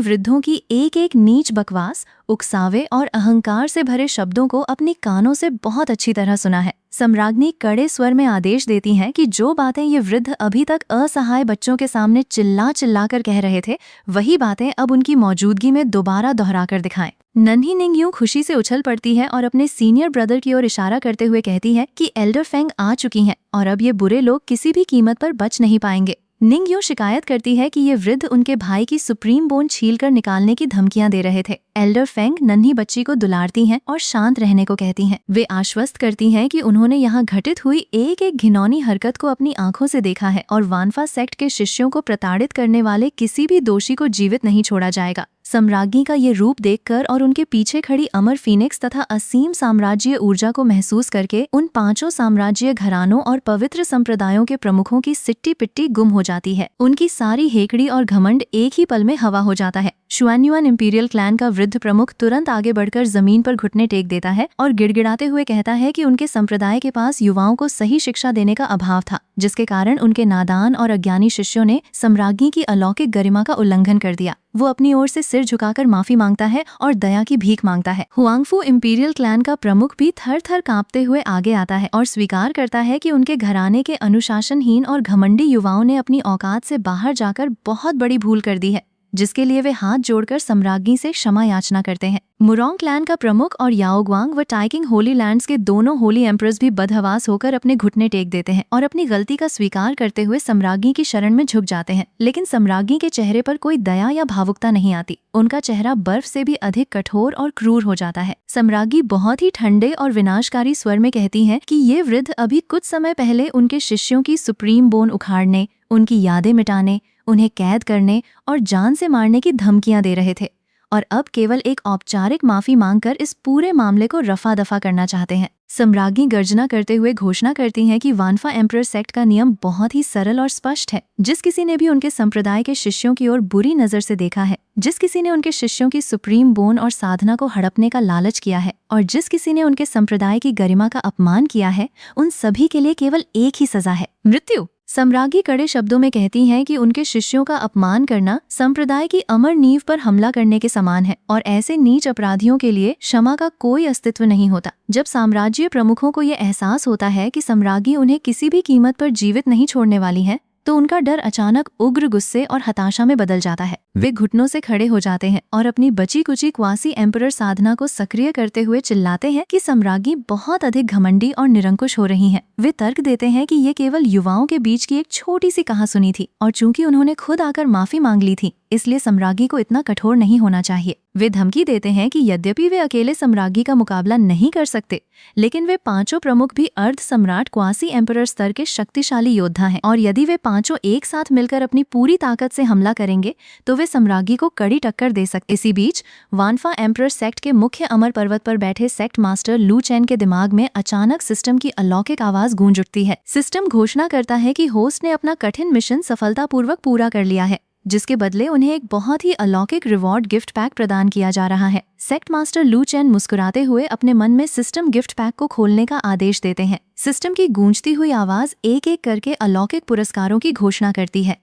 वृद्धों की एक एक नीच बकवास, उकसावे और अहंकार से भरे शब्दों को अपनी कानों से बहुत अच्छी तरह सुना है। सम्राज्ञी कड़े स्वर में आदेश देती हैं कि जो बातें ये वृद्ध अभी तक असहाय बच्चों के सामने चिल्ला चिल्ला कर कह रहे थे, वही बातें अब उनकी मौजूदगी में दोबारा दोहराकर दिखाएं। नन्ही निंगयू खुशी से उछल पड़ती है और अपने सीनियर ब्रदर की ओर इशारा करते हुए कहती है कि एल्डर फेंग आ चुकी हैं और अब ये बुरे लोग किसी भी कीमत पर बच नहीं पाएंगे। निंगयू शिकायत करती है कि ये वृद्ध उनके भाई की सुप्रीम बोन छीलकर निकालने की धमकियां दे रहे थे। एल्डर फेंग नन्ही बच्ची को दुलारती हैं और शांत रहने को कहती हैं। वे आश्वस्त करती हैं कि उन्होंने यहाँ घटित हुई एक एक घिनौनी हरकत को अपनी आंखों से देखा है और वानफा सेक्ट के शिष्यों को प्रताड़ित करने वाले किसी भी दोषी को जीवित नहीं छोड़ा जाएगा। सम्राज्ञी का ये रूप देखकर और उनके पीछे खड़ी अमर फीनिक्स तथा असीम साम्राज्य ऊर्जा को महसूस करके उन 5 साम्राज्य घरानों और पवित्र संप्रदायों के प्रमुखों की सिट्टी पिट्टी गुम हो जाती है। उनकी सारी हेकड़ी और घमंड एक ही पल में हवा हो जाता है। शुआन्युआन इंपीरियल क्लैन का वृद्ध प्रमुख तुरंत आगे बढ़कर जमीन पर घुटने टेक देता है और गिड़गिड़ाते हुए कहता है कि उनके संप्रदाय के पास युवाओं को सही शिक्षा देने का अभाव था, जिसके कारण उनके नादान और अज्ञानी शिष्यों ने सम्राज्ञी की अलौकिक गरिमा का उल्लंघन कर दिया। वो अपनी ओर से सिर झुकाकर माफी मांगता है और दया की भीख मांगता है। हुआंगफू इंपीरियल क्लैन का प्रमुख भी थर थर कांपते हुए आगे आता है और स्वीकार करता है कि उनके घराने के अनुशासनहीन और घमंडी युवाओं ने अपनी औकात से बाहर जाकर बहुत बड़ी भूल कर दी है। जिसके लिए वे हाथ जोड़कर सम्राज्ञी से क्षमा याचना करते हैं। मुरोंग क्लैन का प्रमुख और याओग्वांग व टाइकिंग होली लैंड्स के दोनों होली एम्परर्स भी बदहवास होकर अपने घुटने टेक देते हैं और अपनी गलती का स्वीकार करते हुए सम्राज्ञी की शरण में झुक जाते हैं। लेकिन सम्राज्ञी के चेहरे पर कोई दया या भावुकता नहीं आती। उनका चेहरा बर्फ से भी अधिक कठोर और क्रूर हो जाता है। सम्राज्ञी बहुत ही ठंडे और विनाशकारी स्वर में कहती हैं कि ये वृद्ध अभी कुछ समय पहले उनके शिष्यों की सुप्रीम बोन उखाड़ने, उनकी यादें मिटाने, उन्हें कैद करने और जान से मारने की धमकियां दे रहे थे और अब केवल एक औपचारिक माफी मांगकर इस पूरे मामले को रफा दफा करना चाहते हैं। सम्राज्ञी गर्जना करते हुए घोषणा करती हैं कि वानफा एम्परर सेक्ट का नियम बहुत ही सरल और स्पष्ट है। जिस किसी ने भी उनके संप्रदाय के शिष्यों की ओर बुरी नजर से देखा है, जिस किसी ने उनके शिष्यों की सुप्रीम बोन और साधना को हड़पने का लालच किया है और जिस किसी ने उनके संप्रदाय की गरिमा का अपमान किया है, उन सभी के लिए केवल एक ही सजा है, मृत्यु। सम्राज्ञी कड़े शब्दों में कहती हैं कि उनके शिष्यों का अपमान करना संप्रदाय की अमर नींव पर हमला करने के समान है और ऐसे नीच अपराधियों के लिए क्षमा का कोई अस्तित्व नहीं होता। जब साम्राज्य प्रमुखों को ये एहसास होता है कि सम्राज्ञी उन्हें किसी भी कीमत पर जीवित नहीं छोड़ने वाली है, तो उनका डर अचानक उग्र गुस्से और हताशा में बदल जाता है। वे घुटनों से खड़े हो जाते हैं और अपनी बची कुची क्वासी एम्परर साधना को सक्रिय करते हुए चिल्लाते हैं कि सम्राज्ञी बहुत अधिक घमंडी और निरंकुश हो रही हैं। वे तर्क देते हैं कि ये केवल युवाओं के बीच की एक छोटी सी कहासुनी थी और चूंकि उन्होंने खुद आकर माफी मांग ली थी, इसलिए सम्राज्ञी को इतना कठोर नहीं होना चाहिए। वे धमकी देते हैं कि यद्यपि वे अकेले सम्राज्ञी का मुकाबला नहीं कर सकते, लेकिन वे पांचों प्रमुख भी अर्ध सम्राट क्वासी एम्परर स्तर के शक्तिशाली योद्धा हैं और यदि वे पांचों एक साथ मिलकर अपनी पूरी ताकत से हमला करेंगे तो वे सम्राज्ञी को कड़ी टक्कर दे सकते। इसी बीच वानफा एम्परर सेक्ट के मुख्य अमर पर्वत पर बैठे सेक्ट मास्टर लू चेन के दिमाग में अचानक सिस्टम की अलौकिक आवाज गूंज उठती है। सिस्टम घोषणा करता है कि होस्ट ने अपना कठिन मिशन सफलतापूर्वक पूरा कर लिया है, जिसके बदले उन्हें एक बहुत ही अलौकिक रिवॉर्ड गिफ्ट पैक प्रदान किया जा रहा है। सेक्ट मास्टर लू चेन मुस्कुराते हुए अपने मन में सिस्टम गिफ्ट पैक को खोलने का आदेश देते हैं। सिस्टम की गूंजती हुई आवाज एक एक करके अलौकिक पुरस्कारों की घोषणा करती है।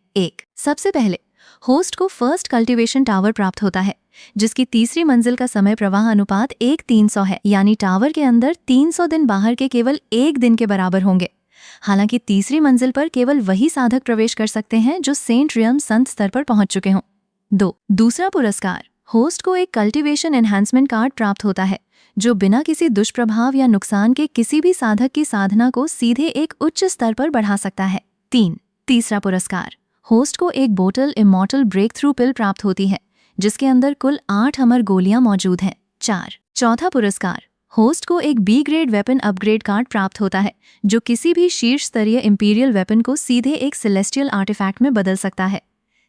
सबसे पहले होस्ट को फर्स्ट कल्टीवेशन टावर प्राप्त होता है, जिसकी तीसरी मंजिल का समय प्रवाह अनुपात 1:300 है, यानी टावर के अंदर 300 दिन बाहर के केवल 1 दिन के बराबर होंगे। हालांकि तीसरी मंजिल पर केवल वही साधक प्रवेश कर सकते हैं जो सेंट रियम संत स्तर पर पहुंच चुके हों। दूसरा पुरस्कार, होस्ट को एक कल्टीवेशन एनहांसमेंट कार्ड प्राप्त होता है, जो बिना किसी दुष्प्रभाव या नुकसान के किसी भी साधक की साधना को सीधे एक उच्च स्तर पर बढ़ा सकता है। तीसरा पुरस्कार, होस्ट को एक बोटल इमॉर्टल ब्रेक थ्रू पिल प्राप्त होती है, जिसके अंदर कुल 8 अमर गोलियां मौजूद हैं। चौथा पुरस्कार, होस्ट को एक B grade weapon upgrade card प्राप्त होता है, जो किसी भी शीर्ष स्तरीय इंपीरियल वेपन को सीधे एक सेलेस्टियल आर्टिफैक्ट में बदल सकता है।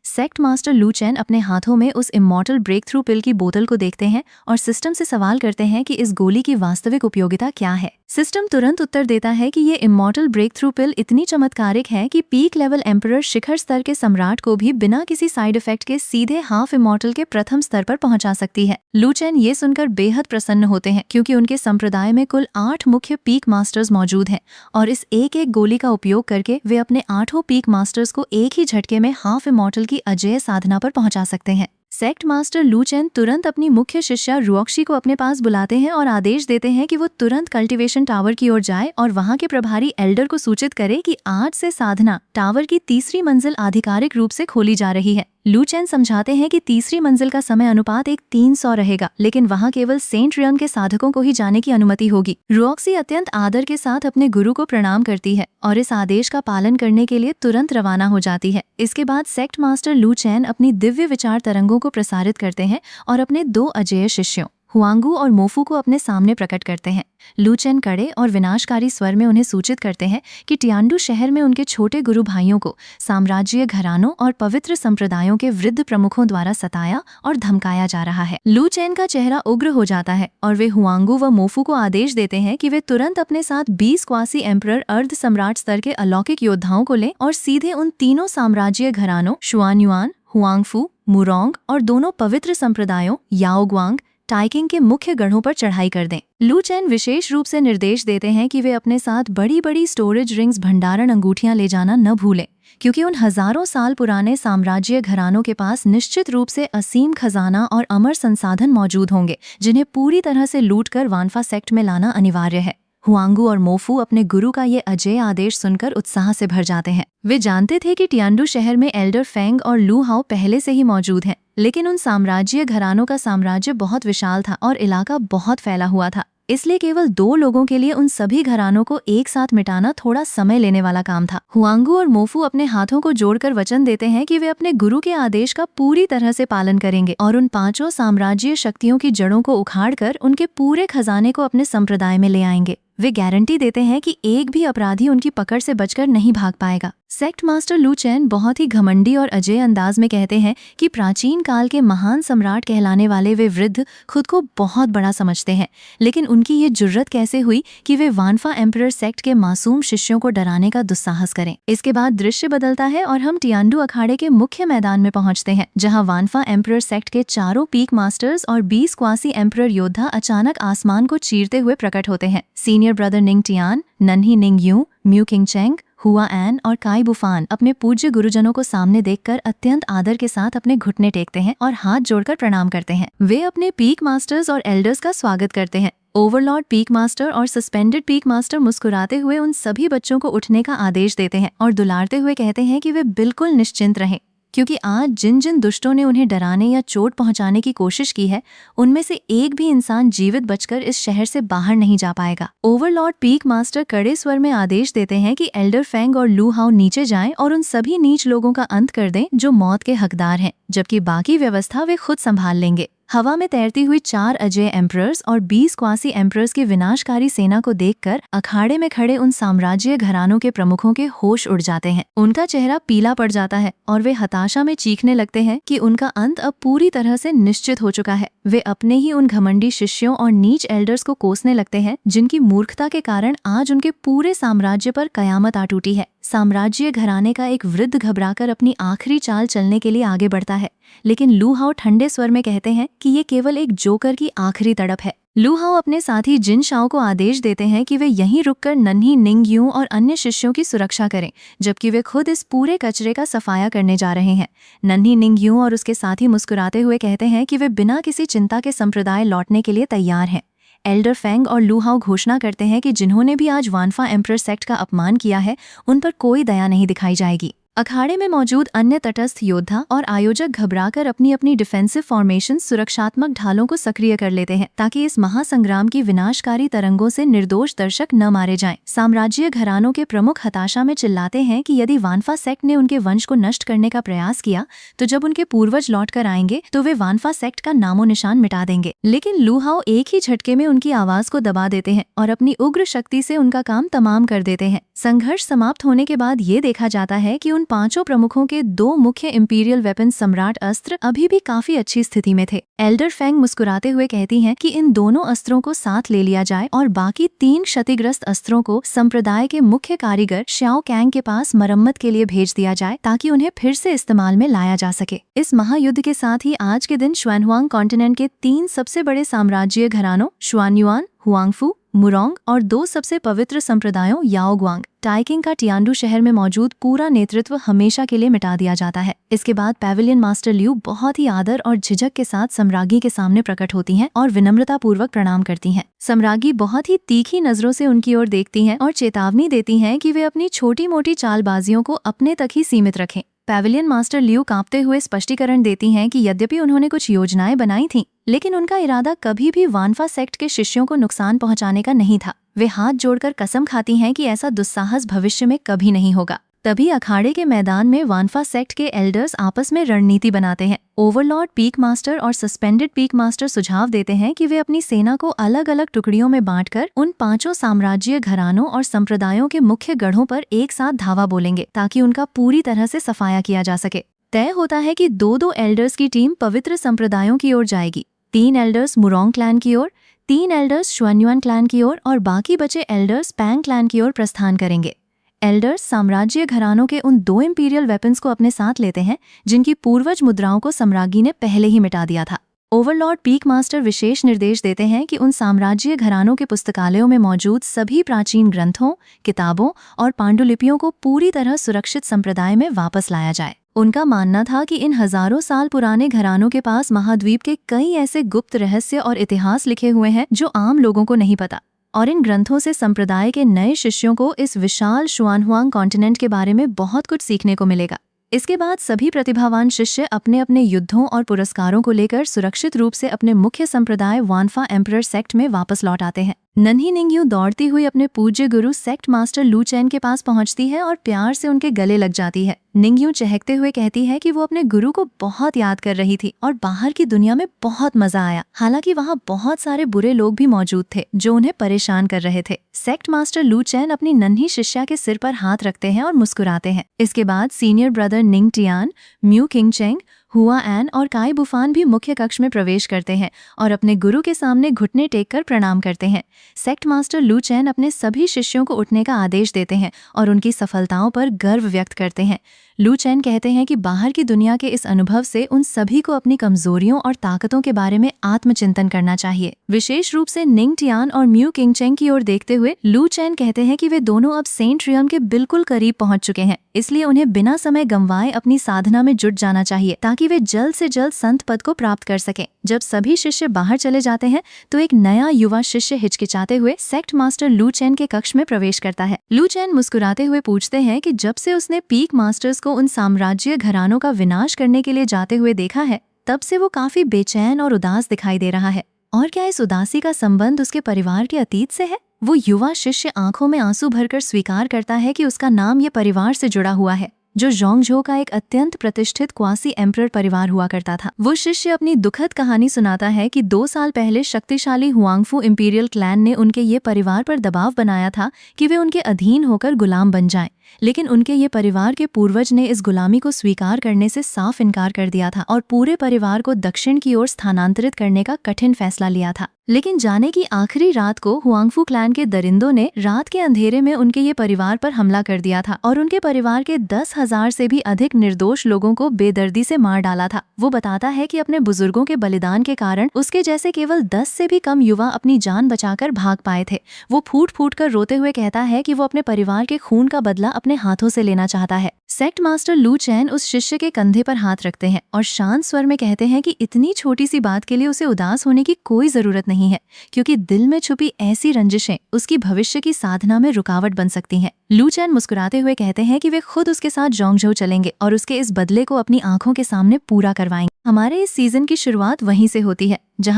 सेक्ट मास्टर लू चेन अपने हाथों में उस इमॉर्टल ब्रेक थ्रू पिल की बोतल को देखते हैं और सिस्टम से सवाल करते हैं कि इस गोली की वास्तविक उपयोगिता क्या है। सिस्टम तुरंत उत्तर देता है कि ये इमॉर्टल ब्रेक थ्रू पिल इतनी चमत्कारिक है कि पीक लेवल एम्परर शिखर स्तर के सम्राट को भी बिना किसी साइड इफेक्ट के सीधे हाफ इमॉर्टल के प्रथम स्तर पर पहुंचा सकती है। लू चेन ये सुनकर बेहद प्रसन्न होते हैं, क्योंकि उनके संप्रदाय में कुल 8 मुख्य पीक मास्टर्स मौजूद हैं और इस एक एक गोली का उपयोग करके वे अपने 8 पीक मास्टर्स को एक ही झटके में हाफ इमॉर्टल की अजेय साधना पर पहुंचा सकते हैं। सेक्ट मास्टर लू चेन तुरंत अपनी मुख्य शिष्या रुओक्शी को अपने पास बुलाते हैं और आदेश देते हैं कि वो तुरंत कल्टीवेशन टावर की ओर जाए और वहां के प्रभारी एल्डर को सूचित करे कि आज से साधना टावर की तीसरी मंजिल आधिकारिक रूप से खोली जा रही है। लू चेन समझाते हैं कि तीसरी मंजिल का समय अनुपात 1:300 रहेगा, लेकिन वहां केवल सेंट रियम के साधकों को ही जाने की अनुमति होगी। रुओक्सी अत्यंत आदर के साथ अपने गुरु को प्रणाम करती है और इस आदेश का पालन करने के लिए तुरंत रवाना हो जाती है। इसके बाद सेक्ट मास्टर लू चेन अपनी दिव्य विचार तरंगों को प्रसारित करते हैं और अपने 2 अजेय शिष्यों हुआंगू और मोफू को अपने सामने प्रकट करते हैं। लू चेन कड़े और विनाशकारी स्वर में उन्हें सूचित करते हैं कि टियांडू शहर में उनके छोटे गुरु भाइयों को साम्राज्यीय घरानों और पवित्र संप्रदायों के वृद्ध प्रमुखों द्वारा सताया और धमकाया जा रहा है। लू चेन का चेहरा उग्र हो जाता है और वे हुआंगू व मोफू को आदेश देते हैं कि वे तुरंत अपने साथ 20 क्वासी एम्परर अर्ध सम्राट स्तर के अलौकिक योद्धाओं को लें और सीधे उन तीनों साम्राज्यीय घरानों शुआनयुआन, हुआंगफू, मुरोंग और दोनों पवित्र संप्रदायों याओग्वांग, टाइकिंग के मुख्य गढ़ों पर चढ़ाई कर दें। लू चेन विशेष रूप से निर्देश देते हैं कि वे अपने साथ बड़ी बड़ी स्टोरेज रिंग्स भंडारण अंगूठियां ले जाना न भूलें, क्योंकि उन हजारों साल पुराने साम्राज्यीय घरानों के पास निश्चित रूप से असीम खजाना और अमर संसाधन मौजूद होंगे, जिन्हें पूरी तरह से लूट कर वानफा सेक्ट में लाना अनिवार्य है। हुआंगू और मोफू अपने गुरु का ये अजय आदेश सुनकर उत्साह से भर जाते हैं। वे जानते थे कि टियांडु शहर में एल्डर फेंग और लू हाओ पहले से ही मौजूद हैं, लेकिन उन साम्राज्य घरानों का साम्राज्य बहुत विशाल था और इलाका बहुत फैला हुआ था, इसलिए केवल 2 लोगों के लिए उन सभी घरानों को एक साथ मिटाना थोड़ा समय लेने वाला काम था। हुआंगू और मोफू अपने हाथों को जोड़कर वचन देते हैं कि वे अपने गुरु के आदेश का पूरी तरह से पालन करेंगे और उन 5 साम्राज्य शक्तियों की जड़ों को उखाड़कर उनके पूरे खजाने को अपने संप्रदाय में ले आएंगे। वे गारंटी देते हैं कि एक भी अपराधी उनकी पकड़ से बचकर नहीं भाग पाएगा। सेक्ट मास्टर लू चैन बहुत ही घमंडी और अजय अंदाज में कहते हैं कि प्राचीन काल के महान सम्राट कहलाने वाले वे वृद्ध खुद को बहुत बड़ा समझते हैं, लेकिन उनकी ये जुर्रत कैसे हुई कि वे वानफा एम्परर सेक्ट के मासूम शिष्यों को डराने का दुस्साहस करें। इसके बाद दृश्य बदलता है और हम टियांडु अखाड़े के मुख्य मैदान में पहुंचते हैं, जहां वानफा एम्परर सेक्ट के चारों पीक मास्टर्स और 20 क्वासी एम्परर योद्धा अचानक आसमान को चीरते हुए प्रकट होते हैं। सीनियर ब्रदर निंग टियान, नन्ही निंग यू, म्यू किंग चेंग, हुआ एन और काई बुफान अपने पूज्य गुरुजनों को सामने देखकर अत्यंत आदर के साथ अपने घुटने टेकते हैं और हाथ जोड़कर प्रणाम करते हैं। वे अपने पीक मास्टर्स और एल्डर्स का स्वागत करते हैं। ओवरलॉर्ड पीक मास्टर और सस्पेंडेड पीक मास्टर मुस्कुराते हुए उन सभी बच्चों को उठने का आदेश देते हैं और दुलारते हुए कहते हैं कि वे बिल्कुल निश्चिंत रहें, क्योंकि आज जिन जिन दुष्टों ने उन्हें डराने या चोट पहुंचाने की कोशिश की है, उनमें से एक भी इंसान जीवित बचकर इस शहर से बाहर नहीं जा पाएगा। ओवरलॉर्ड पीक मास्टर कड़े स्वर में आदेश देते हैं कि एल्डर फेंग और लू हाओ नीचे जाएं और उन सभी नीच लोगों का अंत कर दें जो मौत के हकदार हैं, जबकि बाकी व्यवस्था वे खुद संभाल लेंगे। हवा में तैरती हुई 4 अजय एम्परर्स और 20 क्वासी एम्परर्स की विनाशकारी सेना को देखकर अखाड़े में खड़े उन साम्राज्य घरानों के प्रमुखों के होश उड़ जाते हैं। उनका चेहरा पीला पड़ जाता है और वे हताशा में चीखने लगते हैं कि उनका अंत अब पूरी तरह से निश्चित हो चुका है। वे अपने ही उन घमंडी शिष्यों और नीच एल्डर्स को कोसने लगते हैं, जिनकी मूर्खता के कारण आज उनके पूरे साम्राज्य पर कयामत आ टूटी है। साम्राज्य घराने का एक वृद्ध घबराकर अपनी आखिरी चाल चलने के लिए आगे बढ़ता है, लेकिन लू हाओ ठंडे स्वर में कहते हैं कि ये केवल एक जोकर की आखिरी तड़प है। लू हाओ अपने साथी जिन शाओ को आदेश देते हैं कि वे यहीं रुककर नन्ही निंग यू और अन्य शिष्यों की सुरक्षा करें, जबकि वे खुद इस पूरे कचरे का सफाया करने जा रहे हैं। नन्ही निंग यू और उसके साथी मुस्कुराते हुए कहते हैं कि वे बिना किसी चिंता के संप्रदाय लौटने के लिए तैयार हैं। एल्डर फेंग और लू हाओ घोषणा करते हैं कि जिन्होंने भी आज वानफा एम्परर सेक्ट का अपमान किया है, उन पर कोई दया नहीं दिखाई जाएगी। अखाड़े में मौजूद अन्य तटस्थ योद्धा और आयोजक घबराकर अपनी अपनी डिफेंसिव फॉर्मेशन सुरक्षात्मक ढालों को सक्रिय कर लेते हैं, ताकि इस महासंग्राम की विनाशकारी तरंगों से निर्दोष दर्शक न मारे जाएं। साम्राज्य घरानों के प्रमुख हताशा में चिल्लाते हैं कि यदि वानफा सेक्ट ने उनके वंश को नष्ट करने का प्रयास किया, तो जब उनके पूर्वज लौट कर आएंगे तो वे वानफा सेक्ट का नामो निशान मिटा देंगे। लेकिन लू हाओ एक ही झटके में उनकी आवाज को दबा देते हैं और अपनी उग्र शक्ति से उनका काम तमाम कर देते हैं। संघर्ष समाप्त होने के बाद ये देखा जाता है कि उन 5 प्रमुखों के 2 मुख्य इंपीरियल वेपन सम्राट अस्त्र अभी भी काफी अच्छी स्थिति में थे। एल्डर फेंग मुस्कुराते हुए कहती हैं कि इन दोनों अस्त्रों को साथ ले लिया जाए और बाकी 3 क्षतिग्रस्त अस्त्रों को संप्रदाय के मुख्य कारीगर श्याओ कैंग के पास मरम्मत के लिए भेज दिया जाए, ताकि उन्हें फिर से इस्तेमाल में लाया जा सके। इस महायुद्ध के साथ ही आज के दिन शुआनहुआंग कॉन्टिनेंट के 3 सबसे बड़े साम्राज्य घरानों शुआनयुआन, हुआंगफू, मुरोंग और 2 सबसे पवित्र संप्रदायों याओगुआंग, टाइकिंग का टियांडु शहर में मौजूद पूरा नेतृत्व हमेशा के लिए मिटा दिया जाता है। इसके बाद पैविलियन मास्टर ल्यू बहुत ही आदर और झिझक के साथ सम्राज्ञी के सामने प्रकट होती हैं और विनम्रता पूर्वक प्रणाम करती हैं। सम्राज्ञी बहुत ही तीखी नजरों से उनकी ओर देखती हैं और चेतावनी देती हैं कि वे अपनी छोटी मोटी चालबाजियों को अपने तक ही सीमित रखें। पैविलियन मास्टर ल्यू कांपते हुए स्पष्टीकरण देती हैं कि यद्यपि उन्होंने कुछ योजनाएं बनाई थीं, लेकिन उनका इरादा कभी भी वानफा सेक्ट के शिष्यों को नुकसान पहुंचाने का नहीं था। वे हाथ जोड़कर कसम खाती हैं कि ऐसा दुस्साहस भविष्य में कभी नहीं होगा। तभी अखाड़े के मैदान में वानफा सेक्ट के एल्डर्स आपस में रणनीति बनाते हैं। ओवरलॉर्ड पीक मास्टर और सस्पेंडेड पीक मास्टर सुझाव देते हैं कि वे अपनी सेना को अलग अलग टुकड़ियों में बांटकर उन 5 साम्राज्य घरानों और संप्रदायों के मुख्य गढ़ों पर एक साथ धावा बोलेंगे, ताकि उनका पूरी तरह से सफाया किया जा सके। तय होता है कि 2-2 एल्डर्स की टीम पवित्र संप्रदायों की ओर जाएगी। 3 एल्डर्स मुरोंग क्लैन की ओर, 3 एल्डर्स शुआनयुआन क्लैन की ओर और बाकी बचे एल्डर्स पैंग क्लैन की ओर प्रस्थान करेंगे। एल्डर्स साम्राज्य घरानों के उन 2 इंपीरियल वेपन्स को अपने साथ लेते हैं, जिनकी पूर्वज मुद्राओं को सम्राज्ञी ने पहले ही मिटा दिया था। ओवरलॉर्ड पीक मास्टर विशेष निर्देश देते हैं कि उन साम्राज्य घरानों के पुस्तकालयों में मौजूद सभी प्राचीन ग्रंथों, किताबों और पांडुलिपियों को पूरी तरह सुरक्षित संप्रदाय में वापस लाया जाए। उनका मानना था कि इन हजारों साल पुराने घरानों के पास महाद्वीप के कई ऐसे गुप्त रहस्य और इतिहास लिखे हुए हैं जो आम लोगों को नहीं पता, और इन ग्रंथों से संप्रदाय के नए शिष्यों को इस विशाल शुआनहुआंग कॉन्टिनेंट के बारे में बहुत कुछ सीखने को मिलेगा। इसके बाद सभी प्रतिभावान शिष्य अपने अपने युद्धों और पुरस्कारों को लेकर सुरक्षित रूप से अपने मुख्य संप्रदाय वानफा एम्परर सेक्ट में वापस लौट आते हैं। नन्ही निंग्यू दौड़ती हुई अपने पूज्य गुरु सेक्ट मास्टर लू चैन के पास पहुंचती है और प्यार से उनके गले लग जाती है। निंग्यू चहकते हुए कहती है कि वो अपने गुरु को बहुत याद कर रही थी और बाहर की दुनिया में बहुत मजा आया। हालांकि वहाँ बहुत सारे बुरे लोग भी मौजूद थे जो उन्हें परेशान कर रहे थे। सेक्ट मास्टर लू चैन अपनी नन्ही शिष्या के सिर पर हाथ रखते हैं और मुस्कुराते हैं। इसके बाद सीनियर ब्रदर निंग टियान, म्यू किंगचेंग, हुआ एन और काई बुफान भी मुख्य कक्ष में प्रवेश करते हैं और अपने गुरु के सामने घुटने टेककर प्रणाम करते हैं। सेक्ट मास्टर लू चैन अपने सभी शिष्यों को उठने का आदेश देते हैं और उनकी सफलताओं पर गर्व व्यक्त करते हैं। लू चैन कहते हैं कि बाहर की दुनिया के इस अनुभव से उन सभी को अपनी कमजोरियों और ताकतों के बारे में आत्मचिंतन करना चाहिए। विशेष रूप से निंग टियान और म्यू किंगचेंग की ओर देखते हुए लू चैन कहते हैं कि वे दोनों अब सेंट रियम के बिल्कुल करीब पहुंच चुके हैं, इसलिए उन्हें बिना समय गंवाए अपनी साधना में जुट जाना चाहिए ताकि वे जल्द से जल्द संत पद को प्राप्त कर सकें। जब सभी शिष्य बाहर चले जाते हैं तो एक नया युवा शिष्य हिचकिचाते हुए सेक्ट मास्टर लू चैन के कक्ष में प्रवेश करता है। लू चैन मुस्कुराते हुए पूछते हैं कि जब से उसने पीक मास्टर्स को उन साम्राज्य घरानों का विनाश करने के लिए जाते हुए देखा है, तब से वो काफी बेचैन और उदास दिखाई दे रहा है। और क्या इस उदासी का संबंध उसके परिवार के अतीत से है? वो युवा शिष्य आंखों में आंसू भरकर स्वीकार करता है कि उसका नाम ये परिवार से जुड़ा हुआ है, जो जोंगझो का एक अत्यंत प्रतिष्ठित क्वासी एम्परर परिवार हुआ करता था। वो शिष्य अपनी दुखद कहानी सुनाता है कि 2 साल पहले शक्तिशाली हुआंगफू इंपीरियल क्लैन ने उनके ये परिवार पर दबाव बनाया था कि वे उनके अधीन होकर गुलाम बन जाएं, लेकिन उनके ये परिवार के पूर्वज ने इस गुलामी को स्वीकार करने से साफ इनकार कर दिया था और पूरे परिवार को दक्षिण की ओर स्थानांतरित करने का कठिन फैसला लिया था। लेकिन जाने की आखिरी रात को हुआंगफू क्लैन के दरिंदों ने रात के अंधेरे में उनके ये परिवार पर हमला कर दिया था और उनके परिवार के 10,000 से भी अधिक निर्दोष लोगों को बेदर्दी से मार डाला था। वो बताता है कि अपने बुजुर्गों के बलिदान के कारण उसके जैसे केवल 10 से भी कम युवा अपनी जान बचाकर भाग पाए थे। वो फूट फूट कर रोते हुए कहता है कि वो अपने परिवार के खून का बदला अपने हाथों से लेना चाहता है। सेक्ट मास्टर लू चैन उस शिष्य के कंधे पर हाथ रखते हैं और शांत स्वर में कहते हैं कि इतनी छोटी सी बात के लिए उसे उदास होने की कोई जरूरत नहीं है, क्योंकि दिल में छुपी ऐसी रंजिशें उसकी भविष्य की साधना में रुकावट बन सकती हैं। लू चैन मुस्कुराते हुए कहते हैं कि वे खुद उसके साथ जोंगझो चलेंगे और उसके इस बदले को अपनी आंखों के सामने पूरा करवाएंगे। हमारे इस सीजन की शुरुआत वहीं से होती है जहां